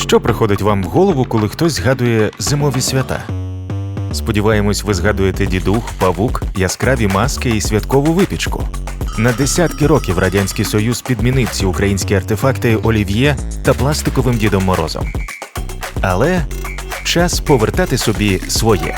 Що приходить вам в голову, коли хтось згадує зимові свята? Сподіваємось, ви згадуєте дідух, павук, яскраві маски і святкову випічку. На десятки років Радянський Союз підмінив ці українські артефакти олів'є та пластиковим Дідом Морозом. Але час повертати собі своє.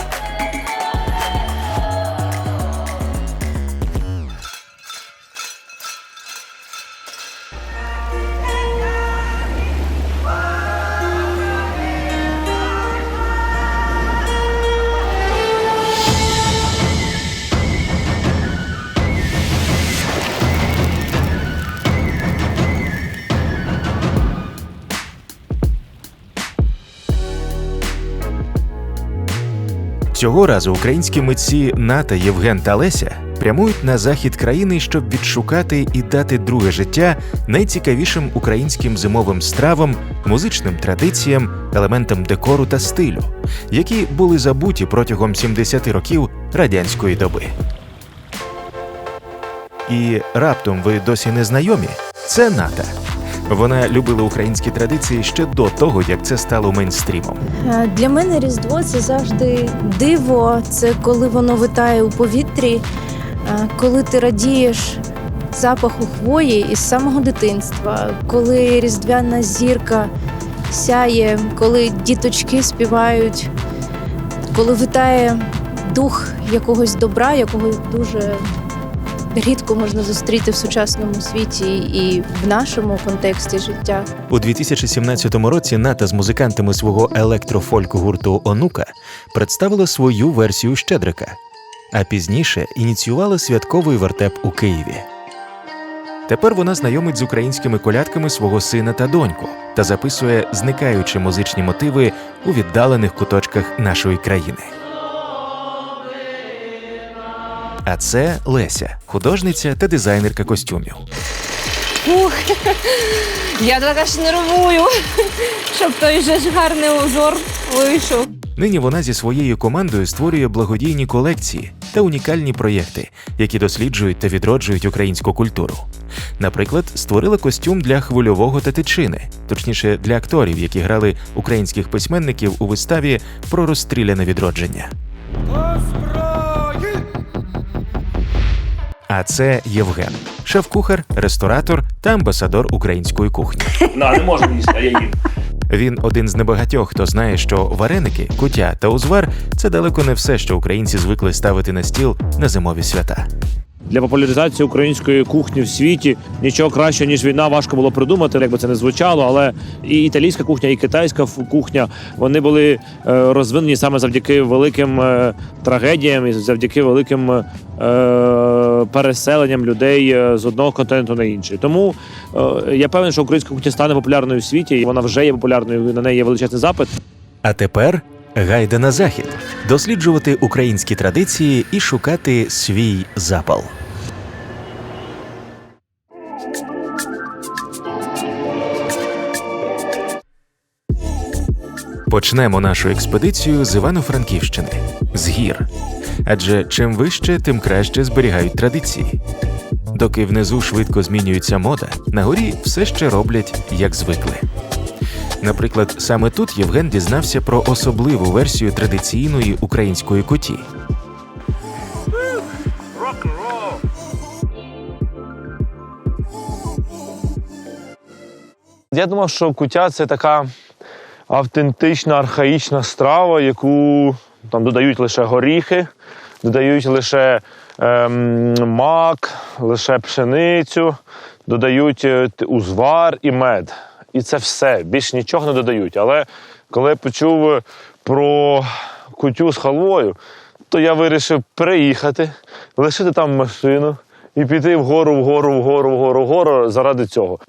Цього разу українські митці Ната, Євген та Леся прямують на захід країни, щоб відшукати і дати друге життя найцікавішим українським зимовим стравам, музичним традиціям, елементам декору та стилю, які були забуті протягом 70 років радянської доби. І раптом ви досі не знайомі? Це Ната. Вона любила українські традиції ще до того, як це стало мейнстрімом. Для мене Різдво – це завжди диво, це коли воно витає у повітрі, коли ти радієш запаху хвої із самого дитинства, коли різдвяна зірка сяє, коли діточки співають, коли витає дух якогось добра, якого дуже рідко можна зустріти в сучасному світі і в нашому контексті життя. У 2017 році Ната з музикантами свого електрофольк-гурту «Онука» представила свою версію «Щедрика», а пізніше ініціювала святковий вертеп у Києві. Тепер вона знайомить з українськими колядками свого сина та доньку та записує зникаючі музичні мотиви у віддалених куточках нашої країни. А це Леся, художниця та дизайнерка костюмів. Ух, я так аж нервую, щоб той же ж гарний узор вийшов. Нині вона зі своєю командою створює благодійні колекції та унікальні проєкти, які досліджують та відроджують українську культуру. Наприклад, створила костюм для Хвильового та Тичини, точніше для акторів, які грали українських письменників у виставі про розстріляне відродження. А це Євген – шеф-кухар, ресторатор та амбасадор української кухні. Не можу їсти, а я їм. Він один з небагатьох, хто знає, що вареники, куття та узвар – це далеко не все, що українці звикли ставити на стіл на зимові свята. Для популяризації української кухні в світі нічого краще, ніж війна, важко було придумати, як би це не звучало, але і італійська кухня, і китайська кухня, вони були розвинені саме завдяки великим трагедіям і завдяки великим переселенням людей з одного континенту на інший. Тому я певний, що українська кухня стане популярною в світі, і вона вже є популярною, на неї є величезний запит. А тепер гайда на захід – досліджувати українські традиції і шукати свій запал. Почнемо нашу експедицію з Івано-Франківщини – з гір. Адже чим вище, тим краще зберігають традиції. Доки внизу швидко змінюється мода, на горі все ще роблять, як звикли. Наприклад, саме тут Євген дізнався про особливу версію традиційної української куті. Я думав, що куття – це така автентична, архаїчна страва, яку там додають лише горіхи, додають лише мак, лише пшеницю, додають узвар і мед. І це все, більш нічого не додають. Але коли я почув про кутю з халвою, то я вирішив переїхати, лишити там машину і піти вгору заради цього.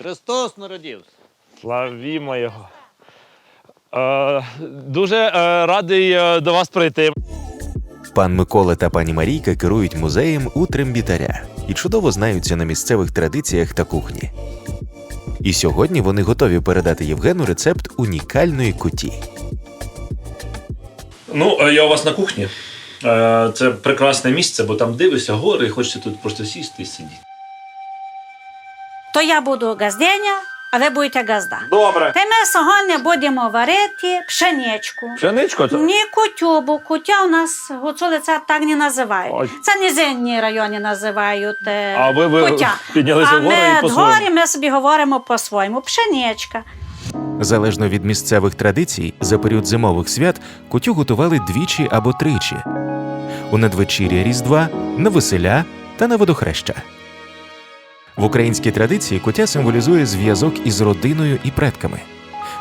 Христос народився. Славімо Його. Дуже радий до вас прийти. Пан Микола та пані Марійка керують музеєм у Трембітаря і чудово знаються на місцевих традиціях та кухні. І сьогодні вони готові передати Євгену рецепт унікальної куті. Ну, я у вас на кухні. Це прекрасне місце, бо там дивишся гори і хочеться тут просто сісти і сидіти. То я буду газденя, а ви будете газда. Добре. Та ми сьогодні будемо варити пшеничку. Пшеничко це? Ні кутю, бо кутя у нас гуцулиця так не називають. Ой. Це низинні райони називають А ви кутя. піднялися А вгору і ми по-своєму. дгорі ми собі говоримо по-своєму. Пшеничка. Залежно від місцевих традицій, за період зимових свят кутю готували двічі або тричі: у надвечір'я Різдва, на веселя та на водохреща. В українській традиції кутя символізує зв'язок із родиною і предками.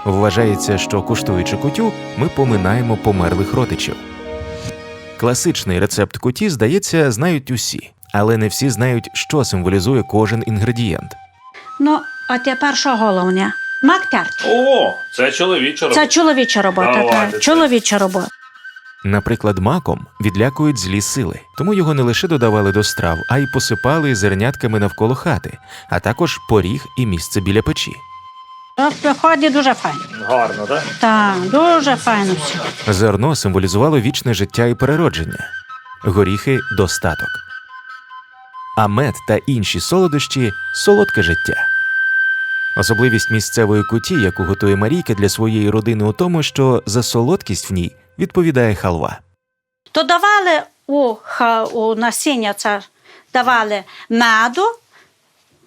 Вважається, що куштуючи кутю, ми поминаємо померлих родичів. Класичний рецепт куті, здається, знають усі, але не всі знають, що символізує кожен інгредієнт. Ну, а тепер що головне? Мак терт. О, це чоловіча робота. Це чоловіча робота. Давайте, Так. Чоловіча робота. Наприклад, маком відлякують злі сили, тому його не лише додавали до страв, а й посипали зернятками навколо хати, а також поріг і місце біля печі. Виходить дуже файно. Гарно, так? Так, дуже файно все. Зерно символізувало вічне життя і переродження, горіхи – достаток, а мед та інші солодощі – солодке життя. Особливість місцевої куті, яку готує Марійка для своєї родини, у тому, що за солодкість в ній відповідає халва. То давали у насіння це давали меду,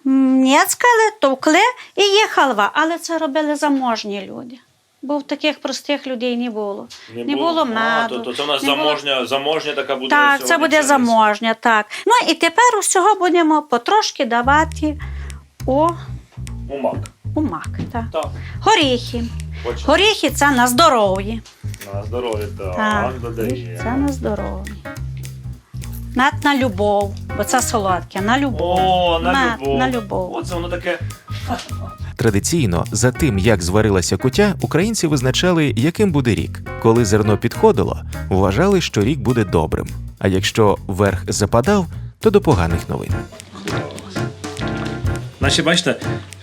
нєцкали, товкли і є халва. Але це робили заможні люди. Бо в таких простих людей не було. Не було меду. То це у нас не було- заможня така буде. Так, це сьогодні буде пшениця. заможня, так. Ну і тепер усього будемо потрошки давати у У мак. мак. Так. Так. Горіхи. Почали. Горіхи це на здоров'ї. На здоров'я, Так, так, додає. це на здоров'ї. Мед на любов, бо це солодке, на любов. О, на Мед любов. на любов. Оце воно таке. Традиційно, за тим, як зварилася кутя, українці визначали, яким буде рік. Коли зерно підходило, вважали, що рік буде добрим. А якщо верх западав, то до поганих новин. Наче, бачите,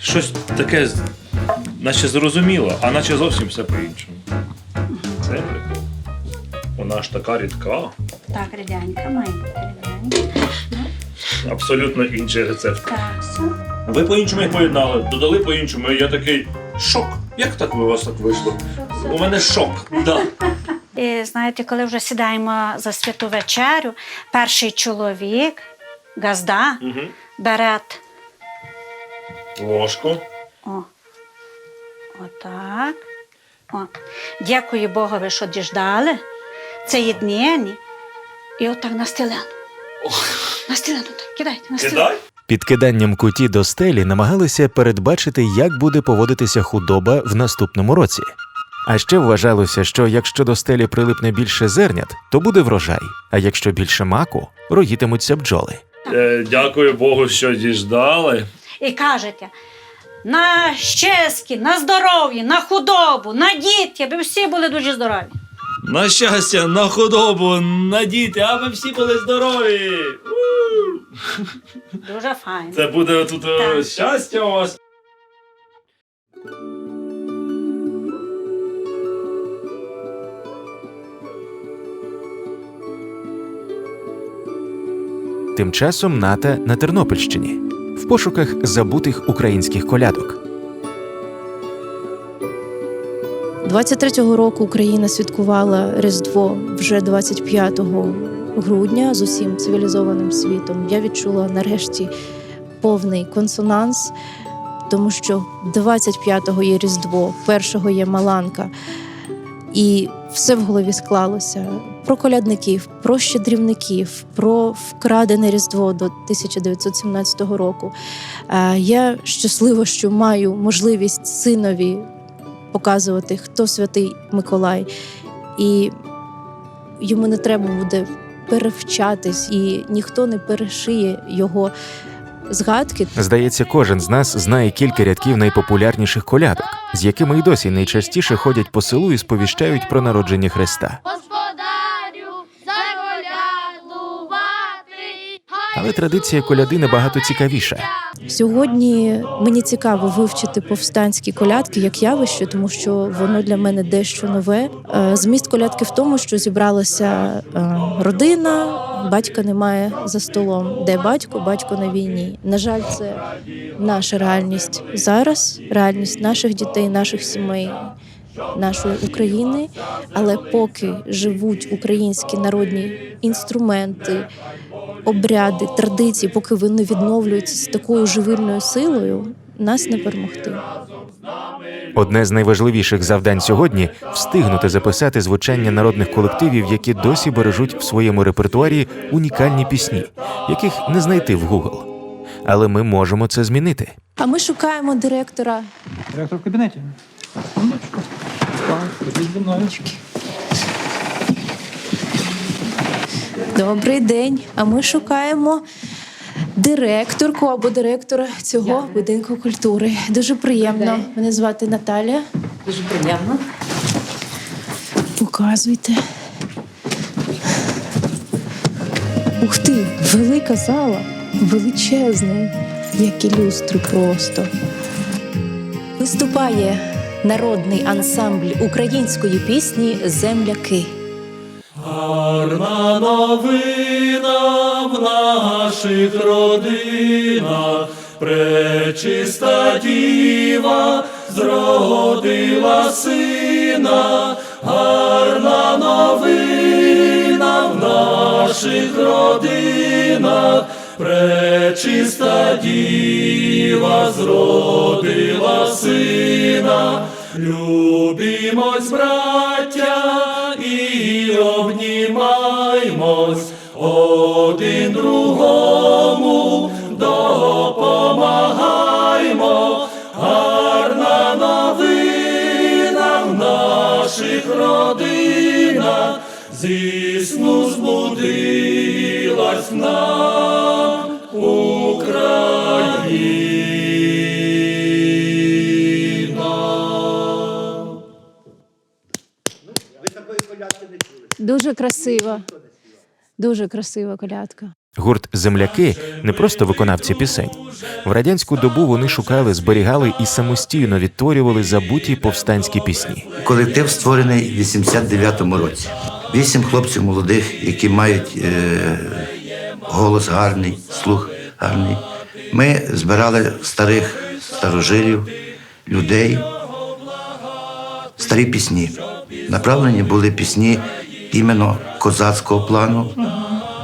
щось таке, наче зрозуміло, а наче зовсім все по-іншому. Це прикол. Вона ж така рідка, Так, рідянька, має бути рідянька. абсолютно інший рецепт. Так, все. Ви по-іншому їх поєднали, додали по-іншому, і я такий шок. Як так у вас так вийшло? У мене шок. Да. І знаєте, коли вже сідаємо за святу вечерю, перший чоловік, газда, Угу. бере Ложку. о, отак. О. Дякую Богові, що діждали. Це єднені. І отак на стелену. На стелену так, кидайте, на стелену. Кидай. Під киданням куті до стелі намагалися передбачити, як буде поводитися худоба в наступному році. А ще вважалося, що якщо до стелі прилипне більше зернят, то буде врожай, а якщо більше маку, роїтимуться бджоли. Дякую Богу, що діждали. І кажете, на щастя, на здоров'я, на худобу, на дітей, аби всі були дуже здорові. На щастя, на худобу, на діти, аби всі були здорові. Дуже файно. Це буде тут Так. щастя у вас. Тим часом Ната на Тернопільщині в пошуках забутих українських колядок. 23-го року Україна святкувала Різдво вже 25 грудня з усім цивілізованим світом. Я відчула нарешті повний консонанс, тому що 25-го є Різдво, 1-го є Маланка. І все в голові склалося. Про колядників, про щедрівників, про вкрадене Різдво до 1917 року. Я щаслива, що маю можливість синові показувати, хто святий Миколай. І йому не треба буде перевчатись, і ніхто не перешиє його згадки. Здається, кожен з нас знає кілька рядків найпопулярніших колядок, з якими й досі найчастіше ходять по селу і сповіщають про народження Христа. Господарю, заколядувати. Але традиція коляди набагато цікавіша. Сьогодні мені цікаво вивчити повстанські колядки як явище, тому що воно для мене дещо нове. Зміст колядки в тому, що зібралася родина, батька немає за столом. Де батько? Батько на війні. На жаль, це наша реальність зараз, реальність наших дітей, наших сімей, нашої України. Але поки живуть українські народні інструменти, обряди, традиції, поки вони відновлюються з такою живильною силою, нас не перемогти. Одне з найважливіших завдань сьогодні – встигнути записати звучання народних колективів, які досі бережуть в своєму репертуарі унікальні пісні, яких не знайти в Google. Але ми можемо це змінити. А ми шукаємо директора. Директор в кабінеті. Секундочку. Так, ходіть зі мною. Добрий день. А ми шукаємо директорку або директора цього будинку культури. Дуже приємно. Мене звати Наталія. Дуже приємно. Показуйте. Ух ти, велика зала. Величезна. Які люстри просто. Виступає народний ансамбль української пісні «Земляки». Гарна новина в наших родинах, пречиста діва зродила сина. Гарна новина в наших родинах, пречиста діва зродила сина. Любімось, браття, і обнімаймось, один другому допомагаймо. Гарна новина в наших родинах, зі сну збудилась нам Україна. Дуже красива. Дуже красива колядка. Гурт «Земляки» – не просто виконавці пісень. В радянську добу вони шукали, зберігали і самостійно відтворювали забуті повстанські пісні. Колектив створений в 89-му році. 8 хлопців молодих, які мають голос гарний, слух гарний. Ми збирали старих старожилів, людей, старі пісні. Направлені були пісні іменно козацького плану,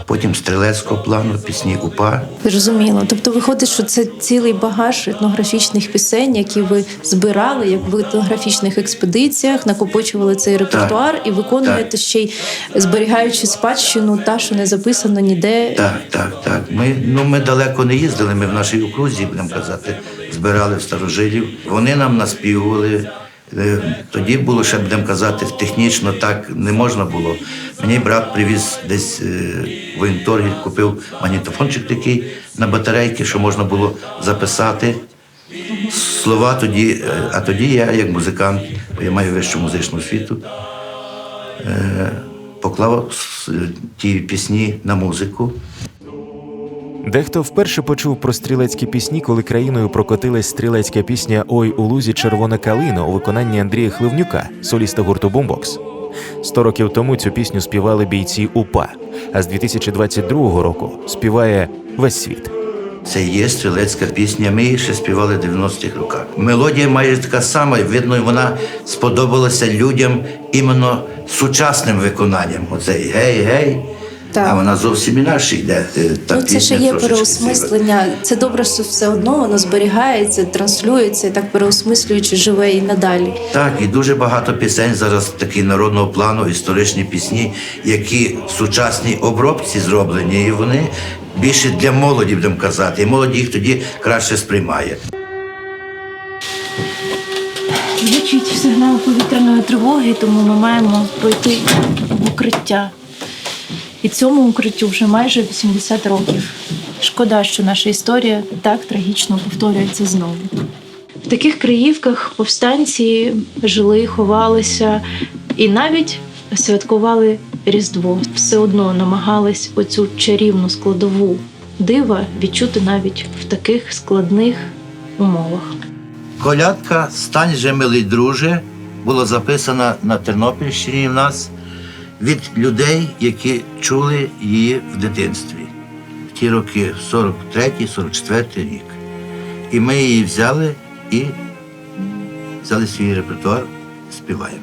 потім стрілецького плану, пісні УПА. Зрозуміло. Тобто виходить, що це цілий багаж етнографічних пісень, які ви збирали, як в етнографічних експедиціях, накопичували цей репертуар і виконуєте ще й зберігаючи спадщину, та, що не записано ніде. Так. Ми далеко не їздили, ми в нашій окрузі, будемо казати, збирали в старожилів. Вони нам наспівували. Тоді було, ще будемо казати, технічно так не можна було. Мені брат привіз десь в воєнторгі, купив магнітофончик такий на батарейки, що можна було записати слова тоді. А тоді я, як музикант, я маю вищу музичну освіту, поклав ті пісні на музику. Дехто вперше почув про стрілецькі пісні, коли країною прокотилась стрілецька пісня «Ой, у лузі червона калина» у виконанні Андрія Хливнюка, соліста гурту «Бумбокс». 100 років тому цю пісню співали бійці УПА, а з 2022 року співає весь світ. Це є стрілецька пісня, ми її ще співали в 90-х роках. Мелодія майже така сама, видно, вона сподобалася людям іменно сучасним виконанням. Оцей гей-гей. Так. А вона зовсім інакше йде. Це ще є переосмислення. Це добре, що все одно воно зберігається, транслюється, і так переосмислюючи, живе і надалі. Так, і дуже багато пісень зараз такі народного плану, історичні пісні, які в сучасній обробці зроблені, і вони більше для молоді, будемо казати, і молоді їх тоді краще сприймає. Звучить сигнал повітряної тривоги, тому ми маємо пройти в укриття. І цьому укриттю вже майже 80 років. Шкода, що наша історія так трагічно повторюється знову. В таких Криївках повстанці жили, ховалися і навіть святкували Різдво. Все одно намагались оцю чарівну складову дива відчути навіть в таких складних умовах. Колядка «Стань же, милий друже» була записана на Тернопільщині в нас від людей, які чули її в дитинстві. В ті роки, 43-44 рік. І ми її взяли і взяли свій репертуар, співаємо.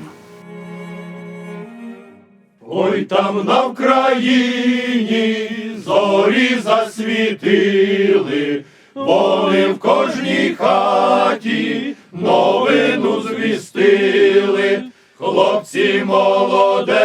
Ой, там на Вкраїні зорі засвітили, вони в кожній хаті новину звістили. Хлопці молоденькі,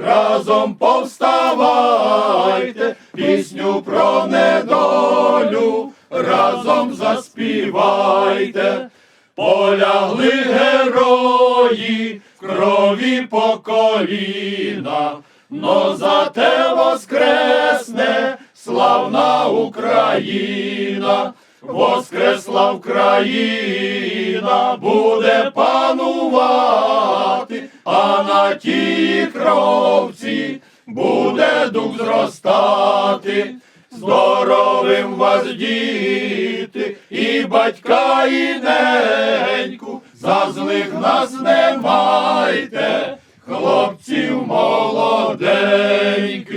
разом повставайте, пісню про недолю разом заспівайте. Полягли герої в крові по коліна, но зате воскресне славна Україна. Воскресла Україна, буде панувати, а на тій кровці буде дух зростати. Здоровим вас, діти, і батька, і неньку, за злих нас не майте, хлопців молоденьких.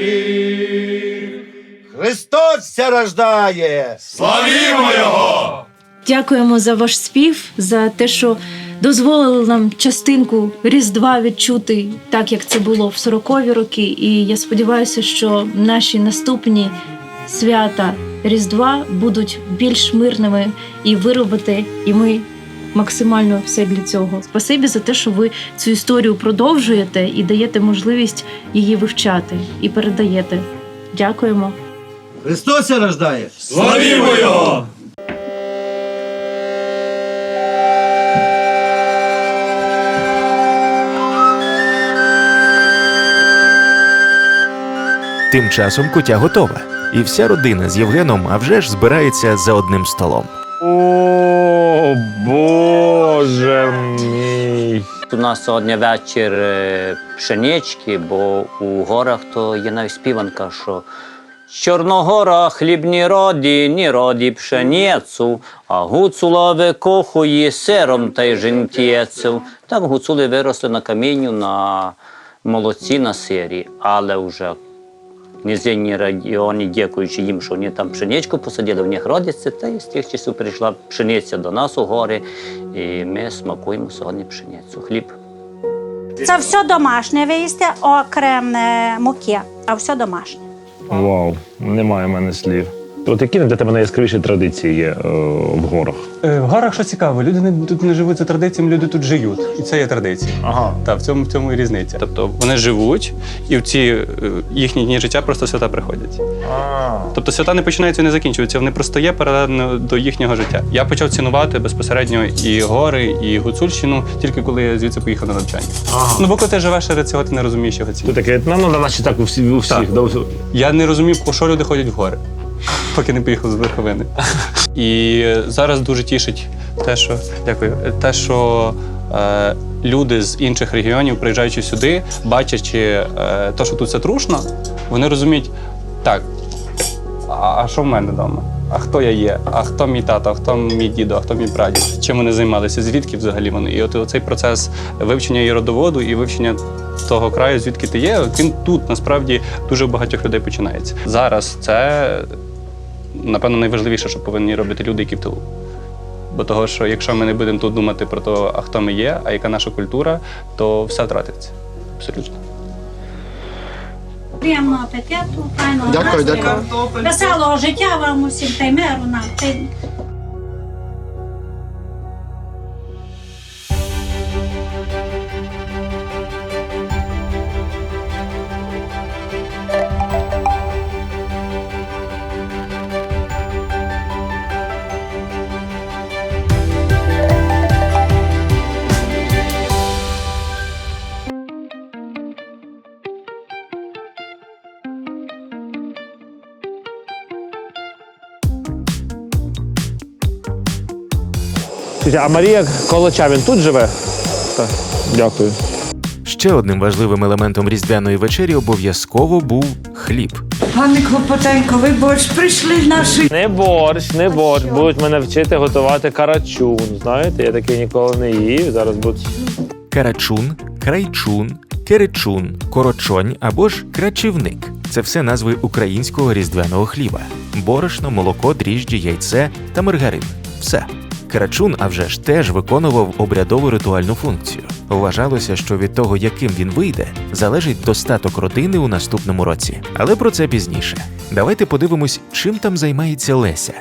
Христос ся рождає! Славімо Його! Дякуємо за ваш спів, за те, що дозволили нам частинку Різдва відчути так, як це було в 40-ві роки. І я сподіваюся, що наші наступні свята Різдва будуть більш мирними і ви робите, і ми максимально все для цього. Спасибі за те, що ви цю історію продовжуєте і даєте можливість її вивчати і передаєте. Дякуємо. Христос ся рождає! Славімо Його! Тим часом кутя готова, і вся родина з Євгеном, а вже ж збирається за одним столом. О, Боже мій! У нас сьогодні вечір пшенички, бо у горах то є навіть співанка, що Чорногора хлібні роді, ні роді пшеницю, а гуцула викохує сиром та й жентєцю. Так гуцули виросли на камінню, на молоці, на сирі, але вже в низинні регіоні, дякуючи їм, що вони там пшеничку посадили, в них родиться, та й з тих часів прийшла пшениця до нас у гори, і ми смакуємо сьогодні пшеницю, хліб. Це все домашнє, ви їсте, окрім муки, а все домашнє. Вау, немає в мене слів. От які для тебе найяскравіші традиції є в горах? В горах що цікаво, люди тут не живуть за традиціями, люди тут живуть. І це є традиція. Ага. Так, в цьому і різниця. Тобто вони живуть, і в ці їхні дні життя просто свята приходять. Тобто свята не починаються і не закінчуються, вони просто є паралельно до їхнього життя. Я почав цінувати безпосередньо і гори, і Гуцульщину, тільки коли я звідси поїхав на навчання. Ага. Ну, бо коли ти живеш серед цього, ти не розумієш його ціни. Ти таке, наче так у всіх. Так. Я не розумів, по що люди ходять в гори, поки не поїхав з верховини. І зараз дуже тішить те, що люди з інших регіонів, приїжджаючи сюди, бачачи те, що тут все трушно, вони розуміють, так, а що в мене вдома? А хто я є? А хто мій тато? А хто мій дідо? А хто мій прадід? Чим вони займалися? Звідки взагалі вони? І от цей процес вивчення і родоводу, і вивчення того краю, звідки ти є, він тут, насправді, дуже у багатьох людей починається. Зараз це, напевно, найважливіше, що повинні робити люди, які в тилу. Бо того, що якщо ми не будемо тут думати про те, а хто ми є, а яка наша культура, то все втратиться. Абсолютно. Приємного апетиту, файного настрою, веселого життя вам усім та й миру нам. А Марія Колоча, він тут живе? Так. Дякую. Ще одним важливим елементом різдвяної вечері обов'язково був хліб. Пане Клопотенко, ви борщ прийшли наші. Не борщ. Будуть мене вчити готувати карачун. Знаєте, я такий ніколи не їв, зараз будуть. Карачун, крайчун, керечун, корочонь або ж крачівник – це все назви українського різдвяного хліба. Борошно, молоко, дріжджі, яйце та маргарин. Все. Карачун, а вже ж, теж виконував обрядову ритуальну функцію. Вважалося, що від того, яким він вийде, залежить достаток родини у наступному році. Але про це пізніше. Давайте подивимось, чим там займається Леся.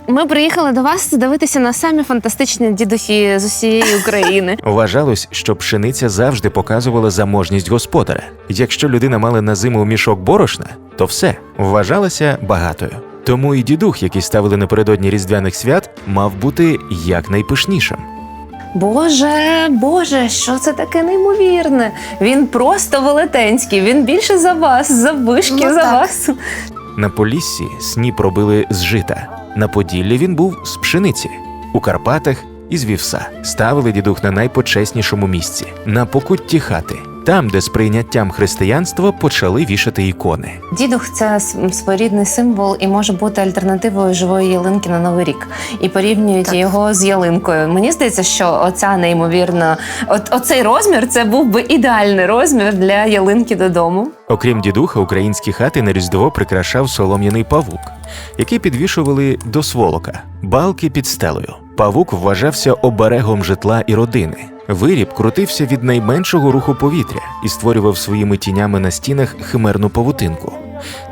Ми приїхали до вас дивитися на самі фантастичні дідухи з усієї України. Вважалось, що пшениця завжди показувала заможність господаря. Якщо людина мала на зиму мішок борошна, то все, вважалася багатою. Тому і дідух, який ставили напередодні різдвяних свят, мав бути якнайпишнішим. Боже, що це таке неймовірне? Він просто велетенський, він більше за вас, заввишки за вас. На Поліссі сніп робили з жита, на Поділлі він був з пшениці, у Карпатах – із вівса. Ставили дідух на найпочеснішому місці – на покутті хати, там, де з прийняттям християнства почали вішати ікони. Дідух – це своєрідний символ і може бути альтернативою живої ялинки на Новий рік. І порівнюють його з ялинкою. Мені здається, що оця неймовірна, оцей розмір – це був би ідеальний розмір для ялинки додому. Окрім дідуха, українські хати на Різдво прикрашав солом'яний павук, який підвішували до сволока, балки під стелею. Павук вважався оберегом житла і родини. Виріб крутився від найменшого руху повітря і створював своїми тінями на стінах химерну павутинку.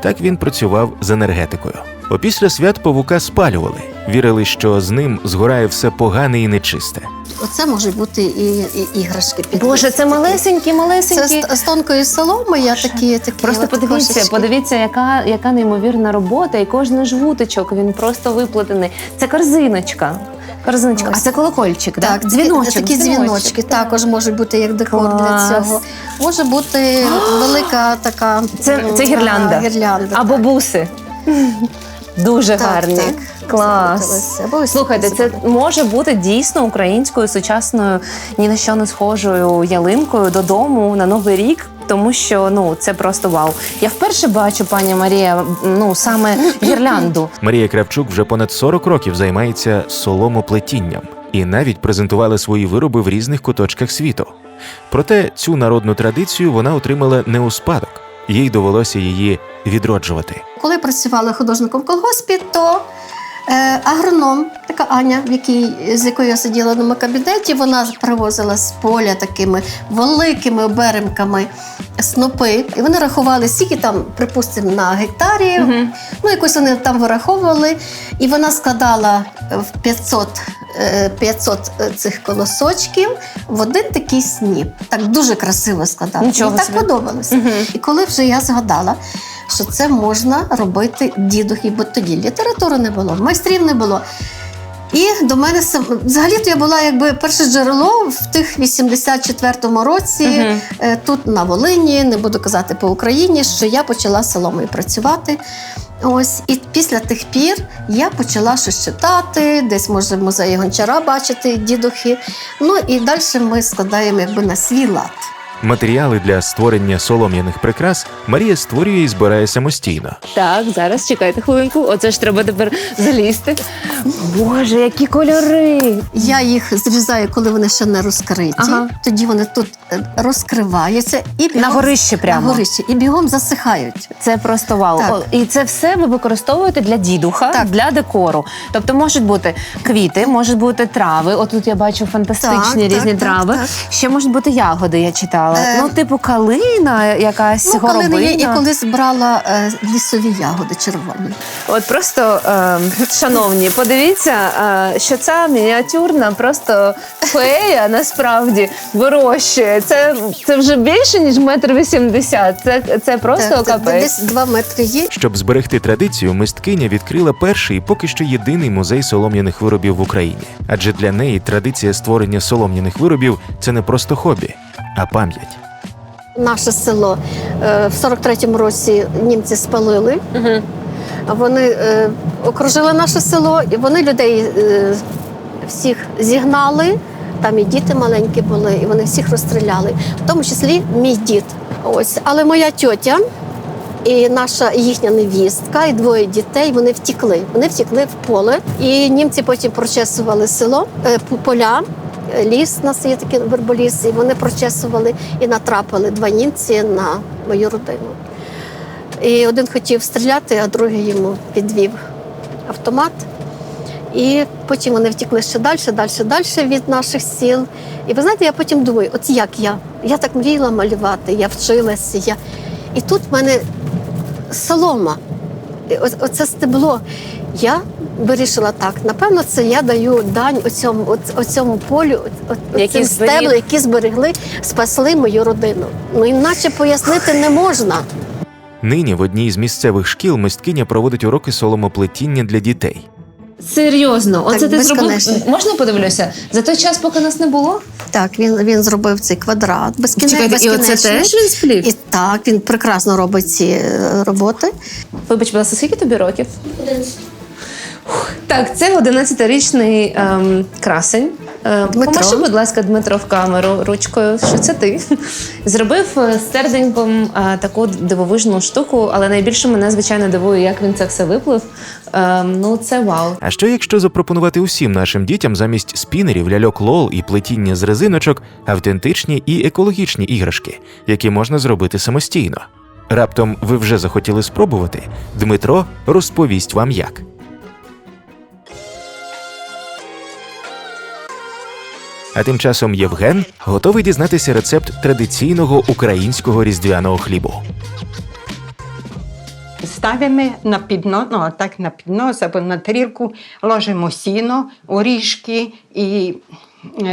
Так він працював з енергетикою. Опісля свят павука спалювали. Вірили, що з ним згорає все погане і нечисте. Оце можуть бути і іграшки. Боже, це малесенькі. Це з тонкої соломи, я такі Просто подивіться, яка неймовірна робота, і кожен жгутичок, він просто виплетений. Це корзиночка. А це колокольчик, так? Дзвіночок. Такі дзвіночки також можуть бути як декор для цього. Може бути велика така... Це гірлянда. Або буси. Дуже гарні. Клас. Слухайте, це може бути дійсно українською сучасною, ні на що не схожою ялинкою додому на Новий рік, тому що це просто вау. Я вперше бачу, пані Марія, саме гірлянду. Марія Кравчук вже понад 40 років займається соломоплетінням і навіть презентувала свої вироби в різних куточках світу. Проте цю народну традицію вона отримала не у спадок. Їй довелося її відроджувати. Коли працювала художником в колгоспі, то агроном, така Аня, з якою я сиділа в одному кабінеті, вона привозила з поля такими великими оберемками снопи. І вони рахували, скільки там, припустимо, на гектарі. Якось вони там вираховували. І вона складала в 500 цих колосочків в один такий сніп. Так дуже красиво складала. Мені так подобалося. І коли вже я згадала, що це можна робити дідухи, бо тоді літератури не було, майстрів не було. І до мене, взагалі-то я була якби перше джерело в тих 84-му році, тут на Волині, не буду казати по Україні, що я почала соломою працювати. Ось, і після тих пір я почала щось читати, десь може в музеї Гончара бачити дідухи. І далі ми складаємо якби на свій лад. Матеріали для створення солом'яних прикрас Марія створює і збирає самостійно. Так, зараз чекайте хвилинку. Оце ж треба тепер залізти. Боже, які кольори! Я їх зрізаю, коли вони ще не розкриті. Тоді вони тут розкриваються і бігом, на горищі прямо. На горищі, і бігом засихають. Це просто вау. І це все ви використовуєте для дідуха, для декору. Тобто можуть бути квіти, можуть бути трави. Отут я бачу фантастичні різні трави. Ще можуть бути ягоди, я читала. Типу калина, якась горобина. Калина і колись брала лісові ягоди червоні. От просто, шановні, подивіться, що ця мініатюрна просто фея насправді вирощує. Це вже більше, ніж 1,80 м. Це просто капець. Десь 2 метри є. Щоб зберегти традицію, мисткиня відкрила перший і поки що єдиний музей солом'яних виробів в Україні. Адже для неї традиція створення солом'яних виробів – це не просто хобі, а пам'ять. Наше село в 43-му році німці спалили. Вони окружили наше село, і вони людей всіх зігнали. Там і діти маленькі були, і вони всіх розстріляли. В тому числі мій дід. Ось, але моя тьотя і наша їхня невістка, і двоє дітей, вони втекли. Вони втекли в поле. І німці потім прочесували село, поля, ліс, у нас є такий верболіс, і вони прочесували і натрапили 2 німці на мою родину. І один хотів стріляти, а другий йому підвів автомат. І потім вони втекли ще далі від наших сіл. І ви знаєте, я потім думаю, от як я? Я так мріяла малювати, я вчилася. І тут в мене солома, оце стебло. Я вирішила так, напевно, це я даю дань оцьому полю, цим стеблам, які зберегли, спасли мою родину. Ну, іначе пояснити не можна. Нині в одній з місцевих шкіл мисткиня проводить уроки соломоплетіння для дітей. Серйозно, оце Так, ти зробив? безконечно. Можна подивлюся? За той час, поки нас не було? Так, він зробив цей квадрат Чекайте, і оце теж він сплів? І так, він прекрасно робить ці роботи. Вибач, будь ласка, скільки тобі років? 11. Так, це 11-річний красень. Дмитро. Помаши, будь ласка, Дмитро, в камеру ручкою, що це ти. Зробив з серденьком таку дивовижну штуку, але найбільше мене, звичайно, дивує, як він це все виплив. Ну, це вау. А що якщо запропонувати усім нашим дітям замість спінерів, ляльок лол і плетіння з резиночок автентичні і екологічні іграшки, які можна зробити самостійно? Раптом ви вже захотіли спробувати? Дмитро розповість вам як. А тим часом Євген готовий дізнатися рецепт традиційного українського різдвяного хлібу. Ставимо на піднос, так на піднос або на тарілку, ложимо сіно, орішки і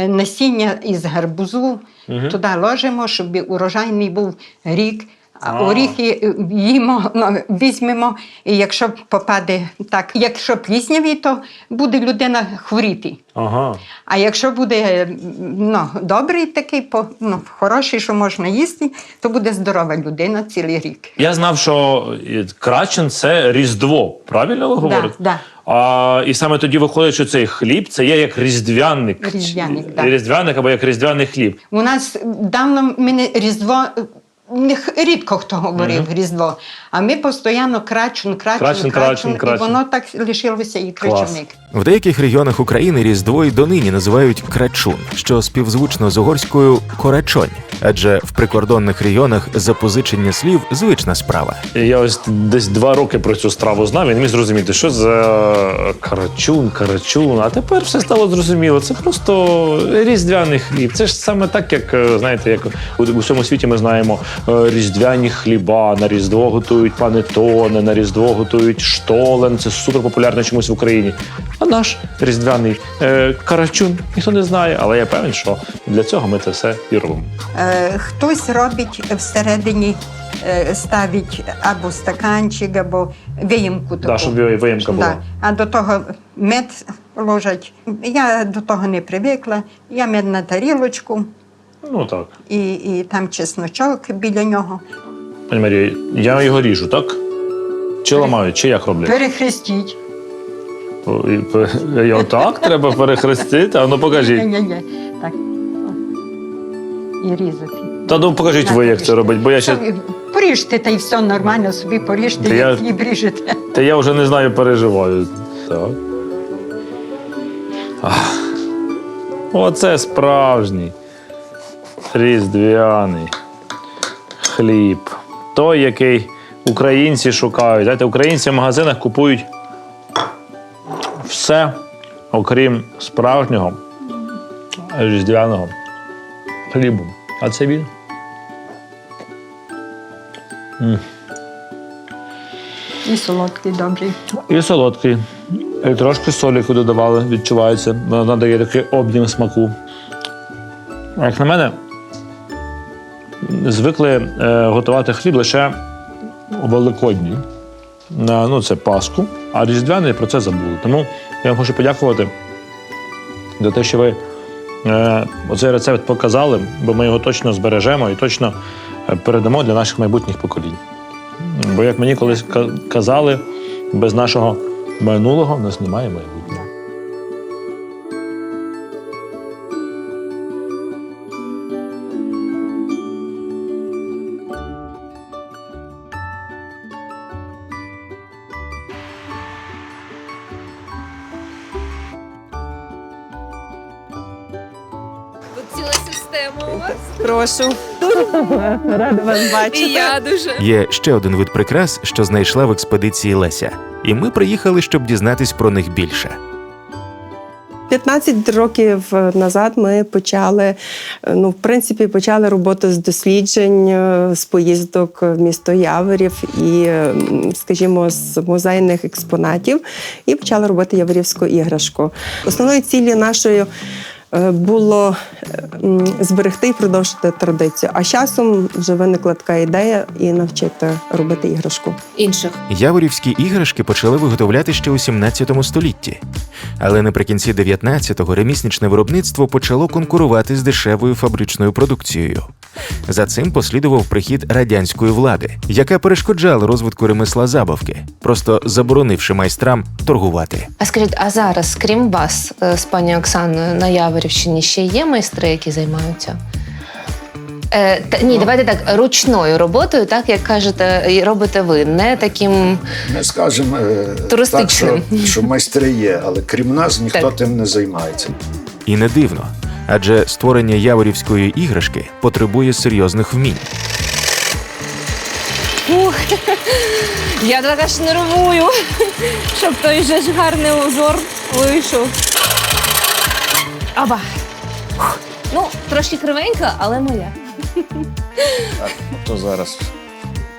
насіння із гарбузу. Туди ложимо, щоб урожайний був рік. Оріхи їмо, візьмемо, і якщо попаде так, якщо плісняві, то буде людина хворіти. А якщо буде добрий такий, хороший, що можна їсти, то буде здорова людина цілий рік. Я знав, що Крачин – це Різдво, правильно ви говорите? Да. І саме тоді виходить, що цей хліб – це є як різдвяник. Різдвяник або як різдвяний хліб. У нас давно Різдво... Рідко хто говорив Різдво, а ми постійно Крачин, і воно так лишилося і Крачуник. В деяких регіонах України Різдво й донині називають крачун, що співзвучно з угорською корачонь, адже в прикордонних регіонах запозичення слів – звична справа. Я ось десь 2 роки про цю страву знав і не міг зрозуміти, що за карачун, а тепер все стало зрозуміло. Це просто різдвяний хліб. Це ж саме так, як, знаєте, як у всьому світі ми знаємо різдвяні хліба, на Різдво готують панеттоне, на Різдво готують штолен, це суперпопулярно чомусь в Україні. А наш різдвяний карачун ніхто не знає, але я певен, що для цього ми це все і робимо. Хтось робить всередині, ставить або стаканчик, або виємку таку. Так, щоб виємка була. А до того мед ложать. Я до того не привикла. Я мед на тарілочку. Ну так. І там чесночок біля нього. Пані Марія, я його ріжу, так? Чи ламають, чи як роблять? Перехрестіть. Отак треба перехрестити? А ну покажіть. Ні. Так. І різати. Та ну покажіть ви, як це робить, бо я ще... Поріжте, та й все нормально собі поріжте, як хліб ріжете. Та я вже не знаю, переживаю. Так. Оце справжній різдвяний хліб. Той, який українці шукають. Знаєте, українці в магазинах купують все, окрім справжнього різдвяного хлібу. А це він. І солодкий, добрий. І солодкий. І трошки соліку додавали, відчувається. Вона дає такий об'єм смаку. Як на мене, звикли готувати хліб лише у Великодні. Це Пасху, а різдвяний про це забули. Тому я вам хочу подякувати за те, що ви оцей рецепт показали, бо ми його точно збережемо і точно передамо для наших майбутніх поколінь. Бо, як мені колись казали, без нашого минулого в нас немає майбутнього. ціла система у вас. Прошу. Рада вас бачити. І я дуже. Є ще один вид прикрас, що знайшла в експедиції Леся. І ми приїхали, щоб дізнатись про них більше. 15 років назад ми почали, почали роботу з досліджень, з поїздок в місто Яворів і, скажімо, з музейних експонатів, і почали робити яворівську іграшку. Основною ціллю нашої було зберегти і продовжити традицію. А з часом вже виникла така ідея і навчити робити іграшку. Інших. Яворівські іграшки почали виготовляти ще у 17 столітті. Але наприкінці 19-го ремісничне виробництво почало конкурувати з дешевою фабричною продукцією. За цим послідував прихід радянської влади, яка перешкоджала розвитку ремесла забавки, просто заборонивши майстрам торгувати. А скажіть, а зараз, крім вас, з пані Оксаною, на Яворівщині ще є майстри, які займаються? Ні, давайте так, ручною роботою, так, як кажете, робите ви, не таким Ми скажемо туристичним. так, що майстри є, але крім нас ніхто тим не займається. І не дивно, адже створення яворівської іграшки потребує серйозних вмінь. Я так аж нервую, щоб той же ж гарний узор вийшов. Аба! Ну, трошки кривенька, але моя. Так, то зараз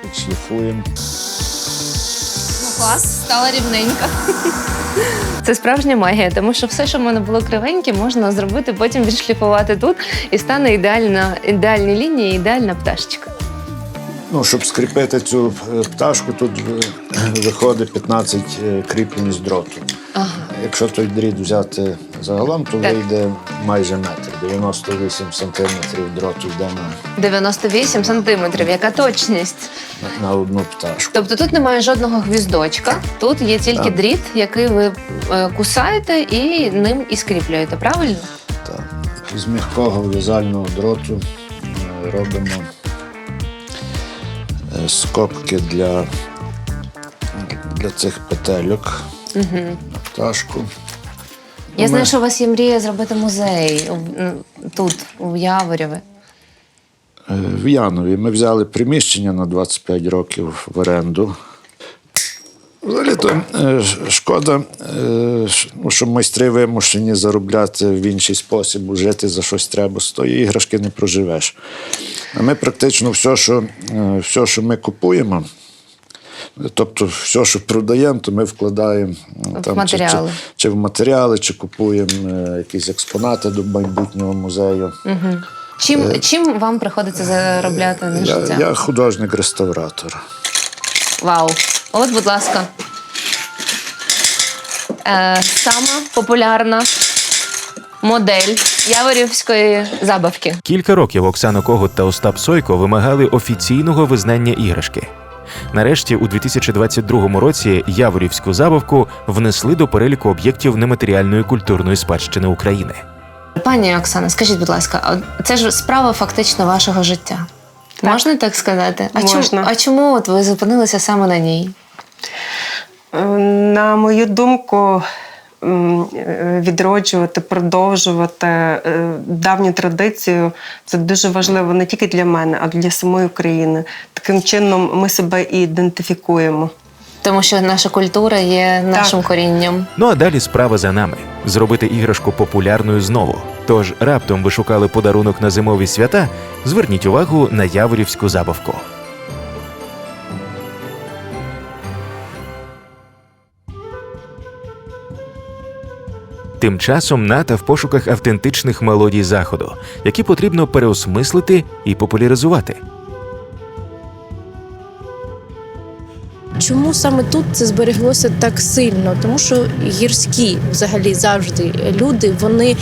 підшліфуємо. Клас, стала рівненька. Це справжня магія, тому що все, що в мене було кривеньке, можна зробити, потім відшліфувати тут, і стане ідеальні лінії, ідеальна пташечка. Ну, щоб скріпити цю пташку, тут виходить 15 кріплень з дроту. Ага. Якщо той дріт взяти загалом, то вийде майже метр. 98 сантиметрів дроту йде 98 сантиметрів, яка точність. на одну пташку. Тобто тут немає жодного гвіздочка, тут є тільки дріт, який ви кусаєте і ним і скріплюєте, правильно? Так. З м'якого в'язального дроту робимо скобки для цих петельок на пташку. Я знаю, що у вас є мрія зробити музей тут, у Яворіві. В Янові ми взяли приміщення на 25 років в оренду. Взагалі-то шкода, що майстри вимушені заробляти в інший спосіб, жити за щось треба, з тої іграшки не проживеш. А ми практично все, що ми купуємо, тобто все, що продаємо, то ми вкладаємо В матеріали. Чи в матеріали, чи купуємо якісь експонати до майбутнього музею. Угу. Чим вам приходиться заробляти на життя? Я художник-реставратор. Вау! От, будь ласка. Сама популярна модель яворівської забавки. Кілька років Оксана Когут та Остап Сойко вимагали офіційного визнання іграшки. Нарешті, у 2022 році яворівську забавку внесли до переліку об'єктів нематеріальної культурної спадщини України. Пані Оксана, скажіть, будь ласка, це ж справа фактично вашого життя. Так. Можна так сказати? А чому от ви зупинилися саме на ній? На мою думку, відроджувати, продовжувати давню традицію – це дуже важливо не тільки для мене, а для самої України. Таким чином ми себе і ідентифікуємо. Тому що наша культура є нашим корінням. Ну а далі справа за нами – зробити іграшку популярною знову. Тож раптом ви шукали подарунок на зимові свята, зверніть увагу на яворівську забавку. Тим часом Ната в пошуках автентичних мелодій Заходу, які потрібно переосмислити і популяризувати. Чому саме тут це збереглося так сильно? Тому що гірські взагалі завжди люди, вони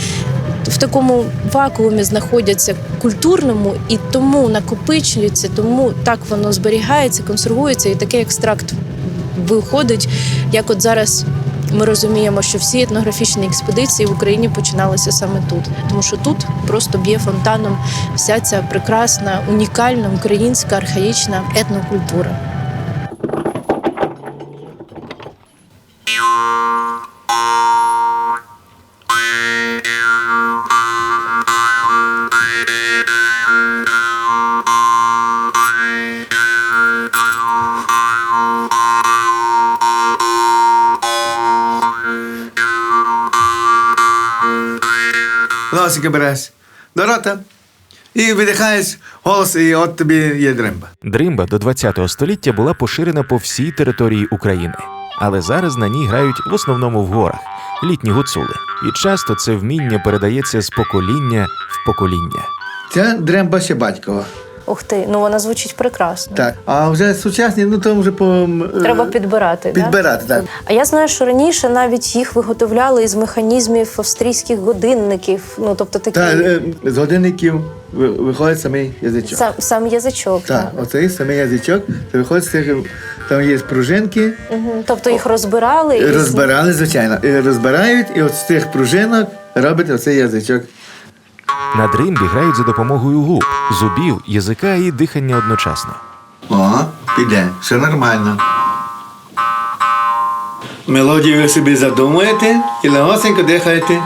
в такому вакуумі знаходяться культурному і тому накопичуються, тому так воно зберігається, консервується і такий екстракт виходить, як от зараз ми розуміємо, що всі етнографічні експедиції в Україні починалися саме тут. Тому що тут просто б'є фонтаном вся ця прекрасна, унікальна українська архаїчна етнокультура. носика береш до рота і видихаєш голос, і от тобі є дримба. Дримба до ХХ століття була поширена по всій території України. Але зараз на ній грають в основному в горах, літні гуцули. І часто це вміння передається з покоління в покоління. Ця дремба ще батькова. Ух ти, ну вона звучить прекрасно. Так. А вже сучасні, ну то вже по... Треба підбирати, Підбирати, так. А я знаю, що раніше навіть їх виготовляли із механізмів австрійських годинників. Ну, тобто такі... Так, з годинників виходить самий язичок. Сам язичок, так. Оцей самий язичок, це виходить з цих, там є пружинки. Угу. Тобто їх розбирали? Розбирали, звичайно. І розбирають, і от з цих пружинок робить оцей язичок. На дримбі грають за допомогою губ, зубів, язика і дихання одночасно. О, піде, все нормально. Мелодію ви собі задумуєте і легосенько дихаєте.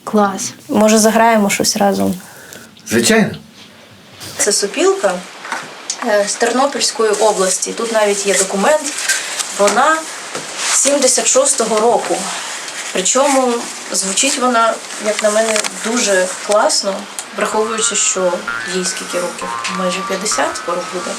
Клас. Може, заграємо щось разом? Звичайно. Це сопілка з Тернопільської області. Тут навіть є документ. Вона 76-го року. Причому звучить вона, як на мене, дуже класно, враховуючи, що їй скільки років? Майже 50 скоро буде.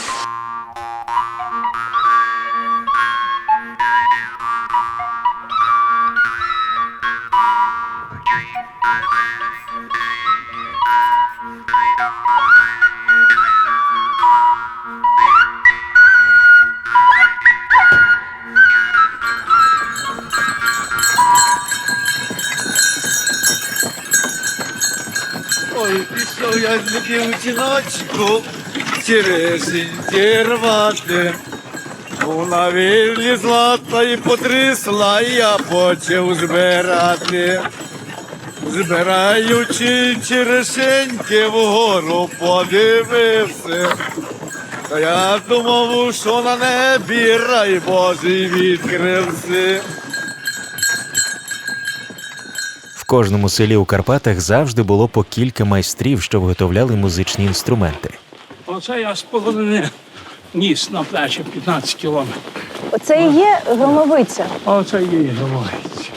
Ой, пішов я з дівчиночку черешеньки рвати. Вона вилізла та й потрясла, і я почав збирати. Збираючи черешеньки, вгору подивився. Та я думав, що на небі рай Божий відкрився. В кожному селі у Карпатах завжди було по кілька майстрів, що виготовляли музичні інструменти. Оце я з половини ніс на плечі 15 кілометрів. Оце і є громовиця? Оце і є громовиця.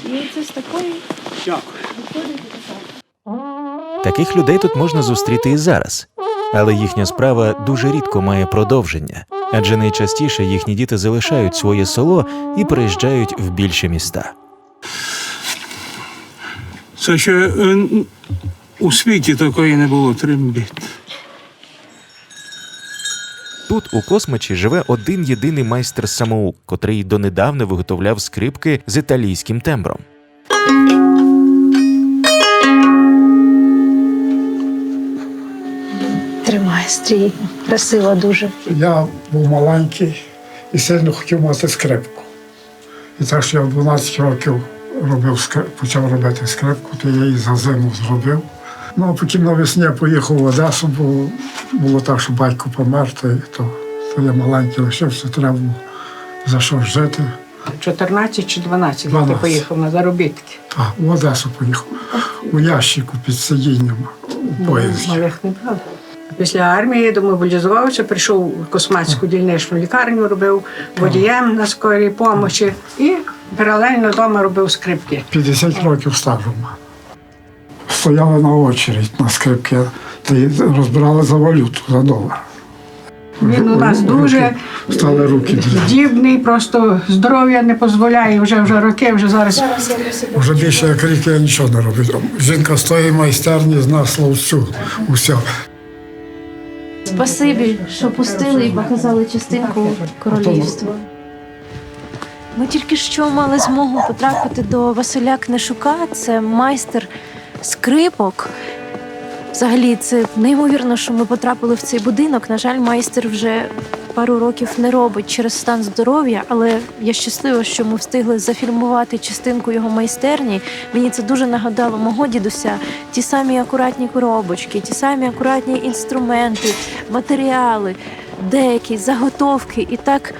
І це з такої? Дякую. Таких людей тут можна зустріти і зараз. Але їхня справа дуже рідко має продовження, адже найчастіше їхні діти залишають своє село і переїжджають в більші міста. Це ще у світі такої не було трембіт. Тут, у Космачі, живе один єдиний майстер-самоук, котрий донедавна виготовляв скрипки з італійським тембром. Тримай, стрій. Красиво дуже. Я був маленький і сильно хотів мати скрипку. І так, що я в 12 років почав робити скрипку, то я її за зиму зробив. Ну, а потім навесні я поїхав в Одесу, бо було так, що батько помер, то я маленький лишився, треба було за що жити. 14 чи 12 12. ти поїхав на заробітки. Так, в Одесу поїхав. У ящику під сидінням у поїзді. Малих не брали. Після армії домобілізувався, прийшов в Космацьку дільничну лікарню, робив водієм на скорій помочі і паралельно вдома робив скрипки. 50 років стажу мав. Стояли на очередь на скрипки, та й розбирали за валюту, за долар. Він у нас дуже стали руки. здібний, просто здоров'я не дозволяє, вже роки, вже зараз. Вже більше як рік я нічого не роблю. Жінка стоїть в майстерні, зна словцю, усе. Спасибі, що пустили і показали частинку королівства. Ми тільки що мали змогу потрапити до Василя Книшука. Це майстер скрипок. Взагалі, це неймовірно, що ми потрапили в цей будинок. На жаль, майстер вже пару років не робить через стан здоров'я, але я щаслива, що ми встигли зафільмувати частинку його майстерні. Мені це дуже нагадало мого дідуся. Ті самі акуратні коробочки, ті самі акуратні інструменти, матеріали, деки, заготовки. І так,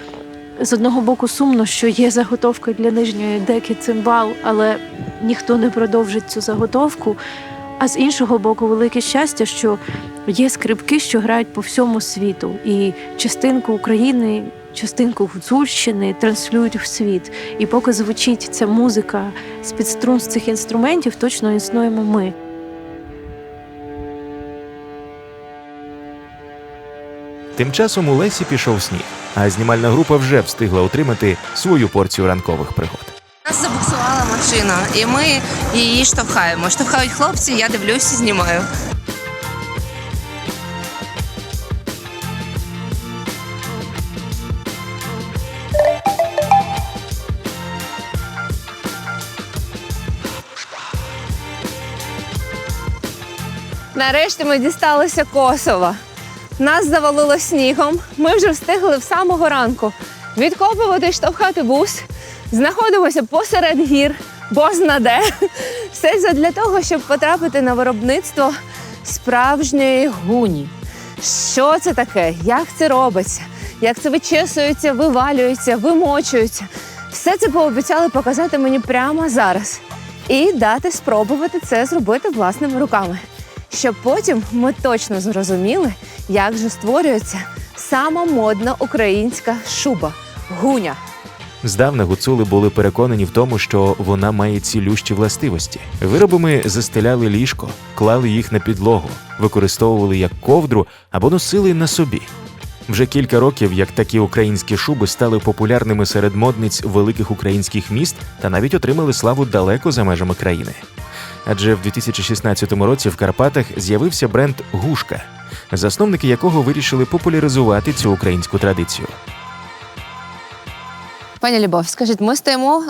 з одного боку, сумно, що є заготовка для нижньої деки цимбал, але ніхто не продовжить цю заготовку. А з іншого боку, велике щастя, що є скрипки, що грають по всьому світу. І частинку України, частинку Гуцульщини транслюють в світ. І поки звучить ця музика з-під струн з цих інструментів, точно існуємо ми. Тим часом у Лесі пішов сніг, а знімальна група вже встигла отримати свою порцію ранкових пригод. Нас забуксувала машина, і ми її штовхаємо. Штовхають хлопці, я дивлюся, знімаю. Нарешті ми дісталися Косова. Нас завалило снігом. Ми вже встигли в самого ранку відкопувати і штовхати бус. Знаходимося посеред гір, бозна де. Все задля того, щоб потрапити на виробництво справжньої гуні. Що це таке? Як це робиться? Як це вичесується, вивалюється, вимочується? Все це пообіцяли показати мені прямо зараз. І дати спробувати це зробити власними руками. Щоб потім ми точно зрозуміли, як же створюється сама модна українська шуба – гуня. Здавна гуцули були переконані в тому, що вона має цілющі властивості. Виробами застеляли ліжко, клали їх на підлогу, використовували як ковдру або носили на собі. Вже кілька років, як такі українські шуби стали популярними серед модниць великих українських міст та навіть отримали славу далеко за межами країни. Адже в 2016 році в Карпатах з'явився бренд «Гушка», засновники якого вирішили популяризувати цю українську традицію. Пані Любов, скажіть, ми стоїмо